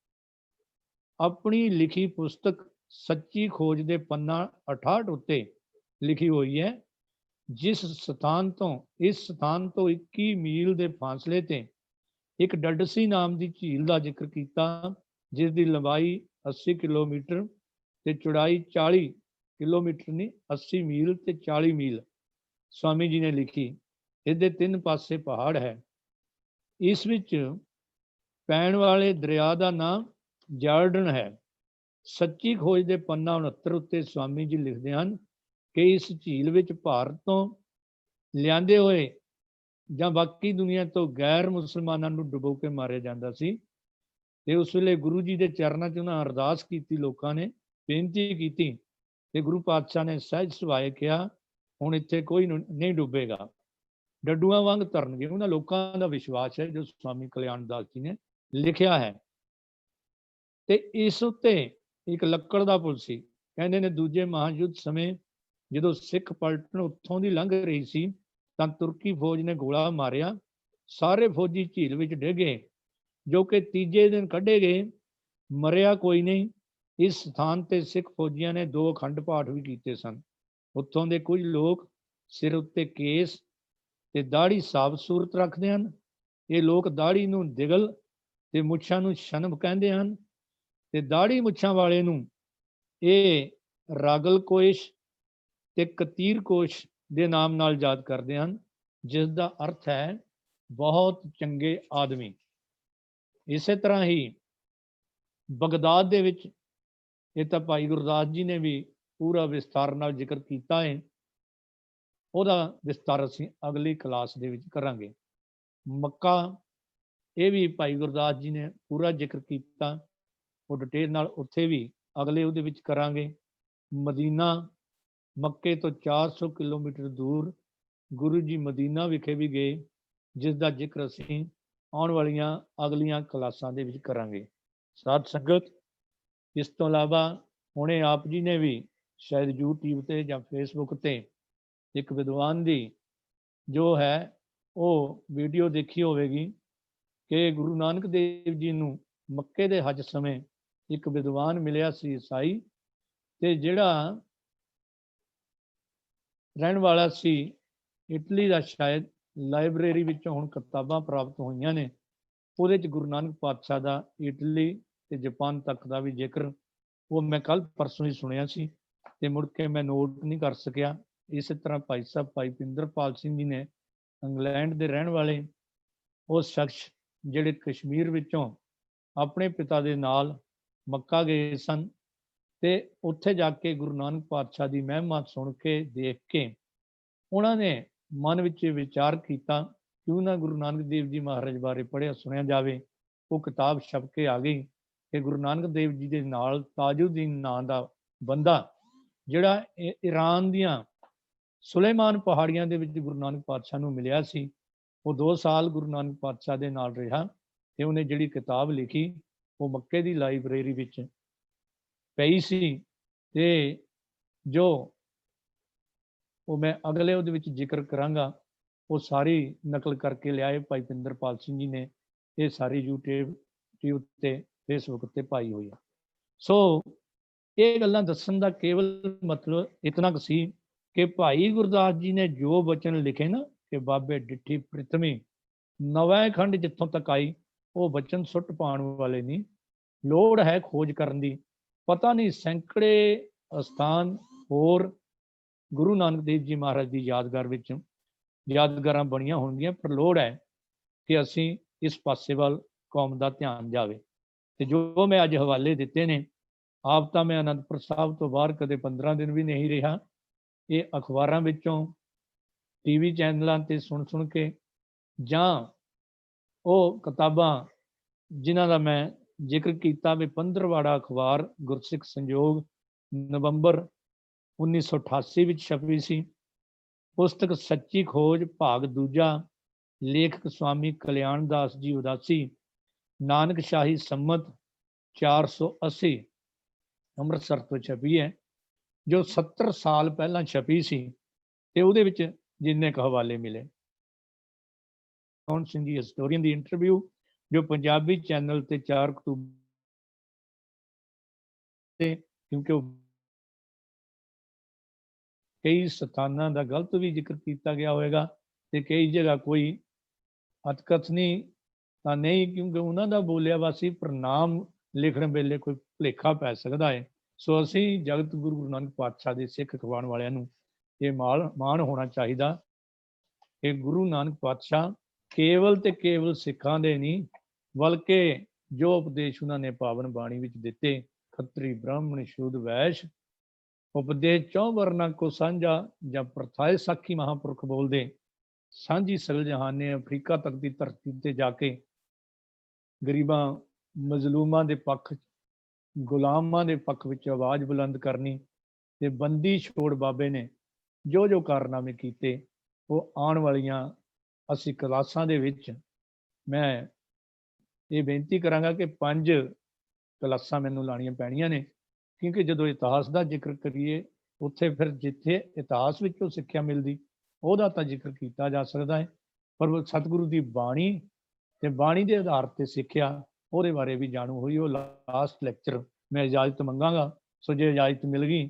ਆਪਣੀ ਲਿਖੀ ਪੁਸਤਕ ਸੱਚੀ ਖੋਜ ਦੇ ਪੰਨਾ 68 ਉੱਤੇ ਲਿਖੀ ਹੋਈ ਹੈ। ਇਸ ਸਥਾਨ ਤੋਂ 21 ਮੀਲ ਦੇ ਫਾਸਲੇ ਤੇ ਇੱਕ ਡਡਸੀ ਨਾਮ ਦੀ ਝੀਲ ਦਾ ਜ਼ਿਕਰ ਕੀਤਾ, ਜਿਸ ਦੀ ਲੰਬਾਈ 80 ਕਿਲੋਮੀਟਰ ਤੇ ਚੌੜਾਈ 40 ਕਿਲੋਮੀਟਰ ਨਹੀਂ 80 ਮੀਲ ਤੇ 40 ਮੀਲ ਸਵਾਮੀ ਜੀ ਨੇ ਲਿਖੀ। ਇਹਦੇ 3 ਪਾਸੇ ਪਹਾੜ ਹੈ। ਇਸ ਵਿੱਚ ਪੈਣ ਵਾਲੇ ਦਰਿਆ ਦਾ ਨਾਮ ਜਾਰਡਨ ਹੈ। ਸੱਚੀ ਖੋਜ ਦੇ ਪੰਨਾ 69 ਉੱਤੇ ਸਵਾਮੀ ਜੀ ਲਿਖਦੇ ਹਨ ਕਿ ਇਸ ਝੀਲ ਵਿੱਚ ਭਾਰਤ ਤੋਂ ਲਿਆਂਦੇ ਹੋਏ ਜਾਂ ਬਾਕੀ ਦੁਨੀਆ ਤੋਂ ਗੈਰ ਮੁਸਲਮਾਨਾਂ ਨੂੰ ਡੁਬੋ ਕੇ ਮਾਰਿਆ ਜਾਂਦਾ ਸੀ, ਤੇ ਉਸ ਵੇਲੇ ਗੁਰੂ ਜੀ ਦੇ ਚਰਨਾਂ 'ਚ ਉਹਨਾਂ ਅਰਦਾਸ ਕੀਤੀ, ਲੋਕਾਂ ਨੇ ਬੇਨਤੀ ਕੀਤੀ ਤੇ ਗੁਰੂ ਪਾਤਸ਼ਾਹ ਨੇ ਸਹਿਜ ਸੁਭਾਏ ਕਿਹਾ, ਹੁਣ ਇੱਥੇ ਕੋਈ ਨਹੀਂ ਡੁੱਬੇਗਾ, ਡੱਡੂਆਂ ਵਾਂਗ ਤਰਨਗੇ। ਉਹਨਾਂ ਲੋਕਾਂ ਦਾ ਵਿਸ਼ਵਾਸ ਹੈ ਜੋ ਸਵਾਮੀ ਕਲਿਆਣ ਦਾਸ ਜੀ ਨੇ ਲਿਖਿਆ ਹੈ। ਤੇ ਇਸ ਉੱਤੇ ਇੱਕ ਲੱਕੜ ਦਾ ਪੁਲ ਸੀ। ਕਹਿੰਦੇ ਨੇ ਦੂਜੇ ਮਹਾਯੁੱਧ ਸਮੇਂ ਜਦੋਂ ਸਿੱਖ ਪਲਟਨ ਉੱਥੋਂ ਦੀ ਲੰਘ ਰਹੀ ਸੀ ਤਾਂ ਤੁਰਕੀ ਫੌਜ ਨੇ ਗੋਲਾ ਮਾਰਿਆ, ਸਾਰੇ ਫੌਜੀ ਝੀਲ ਵਿੱਚ ਡਿੱਗੇ, ਜੋ ਕਿ ਤੀਜੇ ਦਿਨ ਕੱਢੇ ਗਏ, ਮਰਿਆ ਕੋਈ ਨਹੀਂ। ਇਸ ਸਥਾਨ ਤੇ ਸਿੱਖ ਫੌਜੀਆਂ ਨੇ 2 ਅਖੰਡ ਪਾਠ ਵੀ ਕੀਤੇ ਸਨ। ਉੱਥੋਂ ਦੇ ਕੁਝ ਲੋਕ ਸਿਰ ਉੱਤੇ ਕੇਸ ਤੇ ਦਾੜੀ ਸਾਬਤ ਸੂਰਤ ਰੱਖਦੇ ਹਨ। ਇਹ ਲੋਕ ਦਾੜੀ ਨੂੰ ਦਿਗਲ ਤੇ ਮੁੱਛਾਂ ਨੂੰ ਸ਼ਨਮ ਕਹਿੰਦੇ ਹਨ, ਤੇ ਦਾੜੀ ਮੁੱਛਾਂ ਵਾਲੇ ਨੂੰ ਇਹ ਰਾਗਲ ਕੋਇਸ਼ ਤੇ ਕਤੀਰ ਕੋਸ਼ ਦੇ ਨਾਮ ਨਾਲ ਯਾਦ ਕਰਦੇ ਹਨ, ਜਿਸ ਦਾ ਅਰਥ ਹੈ ਬਹੁਤ ਚੰਗੇ ਆਦਮੀ। ਇਸੇ ਤਰ੍ਹਾਂ ਹੀ ਬਗਦਾਦ ਦੇ ਵਿੱਚ, ਇਹ ਤਾਂ ਭਾਈ ਗੁਰਦਾਸ ਜੀ ਨੇ ਵੀ ਪੂਰਾ ਵਿਸਤਾਰ ਨਾਲ ਜ਼ਿਕਰ ਕੀਤਾ ਹੈ, ਉਹਦਾ ਵਿਸਤਾਰ ਅਸੀਂ ਅਗਲੀ ਕਲਾਸ ਦੇ ਵਿੱਚ ਕਰਾਂਗੇ। ਮੱਕਾ, ਇਹ ਵੀ ਭਾਈ ਗੁਰਦਾਸ ਜੀ ਨੇ ਪੂਰਾ ਜ਼ਿਕਰ ਕੀਤਾ, ਉਹ ਡਿਟੇਲ ਨਾਲ ਉੱਥੇ ਵੀ ਅਗਲੇ ਉਹਦੇ ਵਿੱਚ ਕਰਾਂਗੇ। ਮਦੀਨਾ, ਮੱਕੇ ਤੋਂ 400 ਕਿਲੋਮੀਟਰ ਦੂਰ ਗੁਰੂ ਜੀ ਮਦੀਨਾ ਵਿਖੇ ਵੀ ਗਏ, ਜਿਸ ਦਾ ਜ਼ਿਕਰ ਅਸੀਂ ਆਉਣ ਵਾਲੀਆਂ ਅਗਲੀਆਂ ਕਲਾਸਾਂ ਦੇ ਵਿੱਚ ਕਰਾਂਗੇ। ਸਾਧ ਸੰਗਤ, ਇਸ ਤੋਂ ਇਲਾਵਾ ਹੁਣੇ ਆਪ ਜੀ ਨੇ ਵੀ ਸ਼ਾਇਦ YouTube ਤੇ ਜਾਂ Facebook ਤੇ ਇੱਕ ਵਿਦਵਾਨ ਦੀ ਜੋ ਹੈ ਉਹ ਵੀਡੀਓ ਦੇਖੀ ਹੋਵੇਗੀ ਕਿ ਗੁਰੂ ਨਾਨਕ ਦੇਵ ਜੀ ਨੂੰ ਮੱਕੇ ਦੇ ਹਜ ਸਮੇਂ ਇੱਕ ਵਿਦਵਾਨ ਮਿਲਿਆ ਸੀ ਈਸਾਈ, ਤੇ ਜਿਹੜਾ ਰਹਿਣ ਵਾਲਾ ਸੀ ਇਟਲੀ ਦਾ, ਸ਼ਾਇਦ ਲਾਇਬ੍ਰੇਰੀ ਵਿੱਚੋਂ ਹੁਣ ਕਿਤਾਬਾਂ ਪ੍ਰਾਪਤ ਹੋਈਆਂ ਨੇ, ਉਹਦੇ 'ਚ ਗੁਰੂ ਨਾਨਕ ਪਾਤਸ਼ਾਹ ਦਾ ਇਟਲੀ ਤੇ ਜਾਪਾਨ ਤੱਕ ਦਾ ਵੀ ਜ਼ਿਕਰ ਉਹ ਮੈਂ ਕੱਲ੍ਹ ਪਰਸੋਂ ਹੀ ਸੁਣਿਆ ਸੀ, ਤੇ ਮੁੜ ਕੇ ਮੈਂ ਨੋਟ ਨਹੀਂ ਕਰ ਸਕਿਆ। ਇਸੇ ਤਰ੍ਹਾਂ ਭਾਈ ਸਾਹਿਬ ਭਾਈ ਪਿੰਦਰਪਾਲ ਸਿੰਘ ਜੀ ਨੇ, ਇੰਗਲੈਂਡ ਦੇ ਰਹਿਣ ਵਾਲੇ ਉਹ ਸ਼ਖਸ, ਜਿਹੜੇ ਕਸ਼ਮੀਰ ਵਿੱਚੋਂ ਆਪਣੇ ਪਿਤਾ ਦੇ ਨਾਲ ਮੱਕਾ ਗਏ ਸਨ, ਤੇ ਉੱਥੇ ਜਾ ਕੇ ਗੁਰੂ ਨਾਨਕ ਪਾਤਸ਼ਾਹ ਦੀ ਮਹਿਮਾ ਸੁਣ ਕੇ, ਦੇਖ ਕੇ ਉਹਨਾਂ ਨੇ ਮਨ ਵਿੱਚ ਵਿਚਾਰ ਕੀਤਾ ਕਿਉਂ ਨਾ ਗੁਰੂ ਨਾਨਕ ਦੇਵ ਜੀ ਮਹਾਰਾਜ ਬਾਰੇ ਪੜ੍ਹਿਆ ਸੁਣਿਆ ਜਾਵੇ। ਉਹ ਕਿਤਾਬ ਛਪ ਕੇ ਆ ਗਈ ਕਿ ਗੁਰੂ ਨਾਨਕ ਦੇਵ ਜੀ ਦੇ ਨਾਲ ਤਾਜੁਦੀਨ ਨਾਂ ਦਾ ਬੰਦਾ, ਜਿਹੜਾ ਈਰਾਨ ਦੀਆਂ ਸੁਲੇਮਾਨ ਪਹਾੜੀਆਂ ਦੇ ਵਿੱਚ ਗੁਰੂ ਨਾਨਕ ਪਾਤਸ਼ਾਹ ਨੂੰ ਮਿਲਿਆ ਸੀ, ਉਹ 2 ਸਾਲ ਗੁਰੂ ਨਾਨਕ ਪਾਤਸ਼ਾਹ ਦੇ ਨਾਲ ਰਿਹਾ, ਤੇ ਉਹਨੇ ਜਿਹੜੀ ਕਿਤਾਬ ਲਿਖੀ ਉਹ ਮੱਕੇ ਦੀ ਲਾਇਬ੍ਰੇਰੀ ਵਿੱਚ ਪਈ ਸੀ, ਤੇ ਜੋ ਉਹ ਮੈਂ ਅਗਲੇ ਉਹਦੇ ਵਿੱਚ ਜ਼ਿਕਰ ਕਰਾਂਗਾ, ਉਹ ਸਾਰੀ ਨਕਲ ਕਰਕੇ ਲਿਆਏ ਭਾਈ ਪਿੰਦਰਪਾਲ ਸਿੰਘ ਜੀ ਨੇ। ਇਹ ਸਾਰੀ YouTube ਤੇ Facebook ਤੇ ਪਾਈ ਹੋਈ ਆ। ਸੋ ਇਹ ਗੱਲਾਂ ਦੱਸਣ ਦਾ ਕੇਵਲ ਮਤਲਬ ਇਤਨਾ ਕੁ ਸੀ ਕਿ ਭਾਈ ਗੁਰਦਾਸ ਜੀ ਨੇ ਜੋ ਬਚਨ ਲਿਖੇ ਨਾ ਕਿ ਬਾਬੇ ਡਿੱਠੀ ਪ੍ਰਿਥਵੀ ਨਵੇਂ ਖੰਡ ਜਿੱਥੋਂ ਤੱਕ ਆਈ, ਉਹ ਬਚਨ ਸੁੱਟ ਪਾਉਣ ਵਾਲੇ ਨਹੀਂ। ਲੋੜ ਹੈ ਖੋਜ ਕਰਨ ਦੀ। ਪਤਾ ਨਹੀਂ ਸੈਂਕੜੇ ਅਸਥਾਨ ਹੋਰ ਗੁਰੂ ਨਾਨਕ ਦੇਵ ਜੀ ਮਹਾਰਾਜ ਦੀ ਯਾਦਗਾਰ ਵਿੱਚ ਯਾਦਗਾਰਾਂ ਬਣੀਆਂ ਹੋਣਗੀਆਂ, ਪਰ ਲੋੜ ਹੈ ਕਿ ਅਸੀਂ ਇਸ ਪਾਸੇ ਵੱਲ ਕੌਮ ਦਾ ਧਿਆਨ ਜਾਵੇ। ਤੇ ਜੋ ਮੈਂ ਅੱਜ ਹਵਾਲੇ ਦਿੱਤੇ ਨੇ, ਆਪ ਤਾਂ ਮੈਂ ਅਨੰਦਪੁਰ ਸਾਹਿਬ ਤੋਂ ਬਾਹਰ ਕਦੇ 15 ਦਿਨ ਵੀ ਨਹੀਂ ਰਿਹਾ। ਇਹ ਅਖਬਾਰਾਂ ਵਿੱਚੋਂ, TV ਚੈਨਲਾਂ ਤੇ ਸੁਣ ਕੇ, ਜਾਂ ਉਹ ਕਿਤਾਬਾਂ ਜਿਨ੍ਹਾਂ ਦਾ ਮੈਂ ਜ਼ਿਕਰ ਕੀਤਾ ਵੀ 15ਵਾੜਾ ਅਖਬਾਰ ਗੁਰਸਿੱਖ ਸੰਯੋਗ ਨਵੰਬਰ 1988 ਵਿੱਚ ਛਪੀ ਸੀ। ਪੁਸਤਕ ਸੱਚੀ ਖੋਜ ਭਾਗ ਦੂਜਾ, ਲੇਖਕ ਸਵਾਮੀ ਕਲਿਆਣ ਦਾਸ ਜੀ ਉਦਾਸੀ, ਨਾਨਕ ਸ਼ਾਹੀ ਸੰਮਤ 480 ਅੰਮ੍ਰਿਤਸਰ ਤੋਂ ਛਪੀ ਹੈ, ਜੋ 70 ਸਾਲ ਪਹਿਲਾਂ ਛਪੀ ਸੀ, ਤੇ ਉਹਦੇ ਵਿੱਚ ਜਿੰਨੇ ਕੁ ਹਵਾਲੇ ਮਿਲੇ। ਕੌਣ ਸਿੰਘ ਜੀ ਹਿਸਟੋਰੀਅਨ ਦੀ ਇੰਟਰਵਿਊ ਜੋ ਪੰਜਾਬੀ ਚੈਨਲ ਤੇ 4 ਅਕਤੂਬਰ ਤੇ, ਕਿਉਂਕਿ ਉਹ ਕਈ ਸਥਾਨਾਂ ਦਾ ਗਲਤ ਵੀ ਜ਼ਿਕਰ ਕੀਤਾ ਗਿਆ ਹੋਵੇਗਾ, ਤੇ ਕਈ ਜਗ੍ਹਾ ਕੋਈ ਅਤਕਥਨੀ ਤਾਂ ਨਹੀਂ, ਕਿਉਂਕਿ ਉਹਨਾਂ ਦਾ ਬੋਲਿਆ ਵਾਸੀ ਪ੍ਰਨਾਮ ਲਿਖਣ ਵੇਲੇ ਕੋਈ ਭੁਲੇਖਾ ਪੈ ਸਕਦਾ ਹੈ। ਸੋ ਅਸੀਂ ਜਗਤ ਗੁਰੂ ਨਾਨਕ ਪਾਤਸ਼ਾਹ ਦੇ ਸਿੱਖ ਅਖਵਾਉਣ ਵਾਲਿਆਂ ਨੂੰ ਇਹ ਮਾਣ ਹੋਣਾ ਚਾਹੀਦਾ ਕਿ ਗੁਰੂ ਨਾਨਕ ਪਾਤਸ਼ਾਹ ਕੇਵਲ ਤੇ ਕੇਵਲ ਸਿੱਖਾਂ ਦੇ ਨਹੀਂ, ਬਲਕਿ ਜੋ ਉਪਦੇਸ਼ ਉਹਨਾਂ ਨੇ ਪਾਵਨ ਬਾਣੀ ਵਿੱਚ ਦਿੱਤੇ, ਖੱਤਰੀ ਬ੍ਰਾਹਮਣ ਸ਼ੂਦ ਵੈਸ਼ ਉਪਦੇਸ਼ 4 ਵਰਨਾਂ ਕੋ ਸਾਂਝਾ, ਜਾਂ ਪ੍ਰਥਾਏ ਸਾਖੀ ਮਹਾਂਪੁਰਖ ਬੋਲਦੇ, ਸਾਂਝੀ ਸਗਲ ਜਹਾਨ ਨੇ ਅਫਰੀਕਾ ਤੱਕ ਦੀ ਧਰਤੀ ਤੇ ਜਾ ਕੇ ਗਰੀਬਾਂ ਮਜ਼ਲੂਮਾਂ ਦੇ ਪੱਖ, ਗੁਲਾਮਾਂ ਦੇ ਪੱਖ ਵਿੱਚ ਆਵਾਜ਼ ਬੁਲੰਦ ਕਰਨੀ, ਤੇ ਬੰਦੀ ਛੋੜ ਬਾਬੇ ਨੇ ਜੋ ਜੋ ਕਾਰਨਾਮੇ ਕੀਤੇ, ਉਹ ਆਉਣ ਵਾਲੀਆਂ ਅਸੀਂ ਕਲਾਸਾਂ ਦੇ ਵਿੱਚ ਮੈਂ ਇਹ ਬੇਨਤੀ ਕਰਾਂਗਾ ਕਿ 5 ਕਲਾਸਾਂ ਮੈਨੂੰ ਲਾਣੀਆਂ ਪੈਣੀਆਂ ਨੇ, ਕਿਉਂਕਿ ਜਦੋਂ ਇਤਿਹਾਸ ਦਾ ਜ਼ਿਕਰ ਕਰੀਏ ਉੱਥੇ ਫਿਰ ਜਿੱਥੇ ਇਤਿਹਾਸ ਵਿੱਚੋਂ ਸਿੱਖਿਆ ਮਿਲਦੀ ਉਹਦਾ ਤਾਂ ਜ਼ਿਕਰ ਕੀਤਾ ਜਾ ਸਕਦਾ ਹੈ, ਪਰ ਸਤਿਗੁਰੂ ਦੀ ਬਾਣੀ ਤੇ ਬਾਣੀ ਦੇ ਆਧਾਰ ਤੇ ਸਿੱਖਿਆ ਉਹਦੇ ਬਾਰੇ ਵੀ ਜਾਣੂ ਹੋਈ। ਉਹ ਲਾਸਟ ਲੈਕਚਰ ਮੈਂ ਇਜਾਜ਼ਤ ਮੰਗਾਂਗਾ, ਸੋ ਜੇ ਇਜਾਜ਼ਤ ਮਿਲ ਗਈ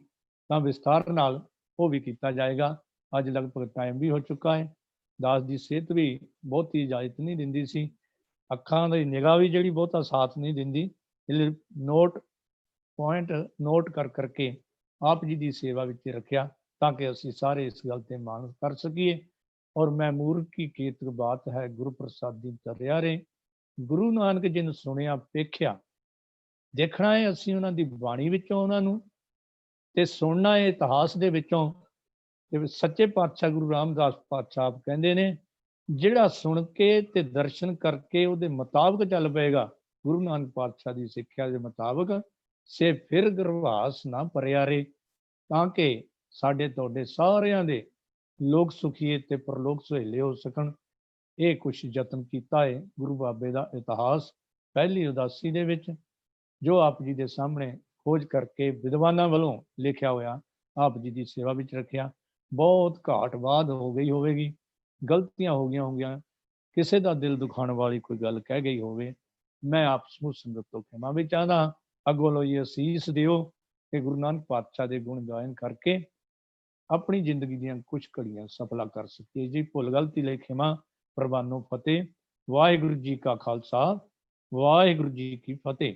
ਤਾਂ ਵਿਸਥਾਰ ਨਾਲ ਉਹ ਵੀ ਕੀਤਾ ਜਾਏਗਾ। ਅੱਜ ਲਗਭਗ ਟਾਈਮ ਵੀ ਹੋ ਚੁੱਕਾ ਹੈ। ਦਾਸ ਦੀ ਸਿਹਤ ਵੀ ਬਹੁਤੀ ਇਜਾਜ਼ਤ ਨਹੀਂ ਦਿੰਦੀ ਸੀ, ਅੱਖਾਂ ਦੀ ਨਿਗਾਹ ਵੀ ਜਿਹੜੀ ਬਹੁਤਾ ਸਾਥ ਨਹੀਂ ਦਿੰਦੀ, ਪੁਆਇੰਟ ਨੋਟ ਕਰ ਕਰਕੇ ਆਪ ਜੀ ਦੀ ਸੇਵਾ ਵਿੱਚ ਰੱਖਿਆ। ਤਾਂ ਕਿ ਅਸੀਂ ਸਾਰੇ ਇਸ ਗੱਲ ਤੇ ਮਾਣ ਕਰ ਸਕੀਏ। ਔਰ ਮੈਂ ਮੂਰਖ ਕੀ ਕੀਰਤ ਬਾਤ ਹੈ, ਗੁਰੂ ਪ੍ਰਸਾਦੀ ਤਰਿਆ ਰੇ। ਗੁਰੂ ਨਾਨਕ ਜੀ ਨੂੰ ਸੁਣਿਆ ਵੇਖਿਆ, ਦੇਖਣਾ ਹੈ ਅਸੀਂ ਉਹਨਾਂ ਦੀ ਬਾਣੀ ਵਿੱਚੋਂ ਉਹਨਾਂ ਨੂੰ, ਤੇ ਸੁਣਨਾ ਹੈ ਇਤਿਹਾਸ ਦੇ ਵਿੱਚੋਂ। ਤੇ ਸੱਚੇ ਪਾਤਸ਼ਾਹ ਗੁਰੂ ਰਾਮਦਾਸ ਪਾਤਸ਼ਾਹ ਆਪ ਕਹਿੰਦੇ ਨੇ, ਜਿਹੜਾ ਸੁਣ ਕੇ ਤੇ ਦਰਸ਼ਨ ਕਰਕੇ ਉਹਦੇ ਮੁਤਾਬਕ ਚੱਲ ਪਏਗਾ, ਗੁਰੂ ਨਾਨਕ ਪਾਤਸ਼ਾਹ ਦੀ ਸਿੱਖਿਆ ਦੇ ਮੁਤਾਬਕ, ਸੇ ਫਿਰ ਗਰਵਾਸ ਨਾ ਭਰਿਆ ਰੇ। ਤਾਂ ਕਿ ਸਾਡੇ ਤੁਹਾਡੇ ਸਾਰਿਆਂ ਦੇ ਲੋਕ ਸੁਖੀਏ ਤੇ ਪਰਲੋਕ ਸੁਹੇਲੇ ਹੋ ਸਕਣ। ਇਹ ਕੁਛ ਯਤਨ ਕੀਤਾ ਹੈ ਗੁਰੂ ਬਾਬੇ ਦਾ ਇਤਿਹਾਸ ਪਹਿਲੀ ਉਦਾਸੀ ਦੇ ਵਿੱਚ, ਜੋ ਆਪ ਜੀ ਦੇ ਸਾਹਮਣੇ ਖੋਜ ਕਰਕੇ ਵਿਦਵਾਨਾਂ ਵੱਲੋਂ ਲਿਖਿਆ ਹੋਇਆ ਆਪ ਜੀ ਦੀ ਸੇਵਾ ਵਿੱਚ ਰੱਖਿਆ। ਬਹੁਤ ਘਾਟ ਬਾਤ ਹੋ ਗਈ ਹੋਵੇਗੀ, ਗਲਤੀਆਂ ਹੋ ਗਈਆਂ ਹੋਣਗੀਆਂ, ਕਿਸੇ ਦਾ ਦਿਲ ਦੁਖਾਉਣ ਵਾਲੀ ਕੋਈ ਗੱਲ ਕਹਿ ਗਈ ਹੋਵੇ, ਮੈਂ ਆਪ ਸਮੂਹ ਸੰਗਤ ਤੋਂ ਖਿਮਾ ਵੀ ਚਾਹਦਾ। ਅੱਗੋਂ ਲੋ ਇਹ ਅਸੀਸ ਦਿਓ ਕਿ ਗੁਰੂ ਨਾਨਕ ਪਾਤਸ਼ਾਹ ਦੇ ਗੁਣ ਗਾਇਨ ਕਰਕੇ ਆਪਣੀ ਜ਼ਿੰਦਗੀ ਦੀਆਂ ਕੁਝ ਘੜੀਆਂ ਸਫਲਾ ਕਰ ਸਕੀਏ ਜੀ। ਭੁੱਲ ਗਲਤੀ ਲਈ ਖਿਮਾ, ਪ੍ਰਵਾਨੋ ਫਤਿਹ। ਵਾਹਿਗੁਰੂ ਜੀ ਕਾ ਖਾਲਸਾ, ਵਾਹਿਗੁਰੂ ਜੀ ਕੀ ਫਤਿਹ।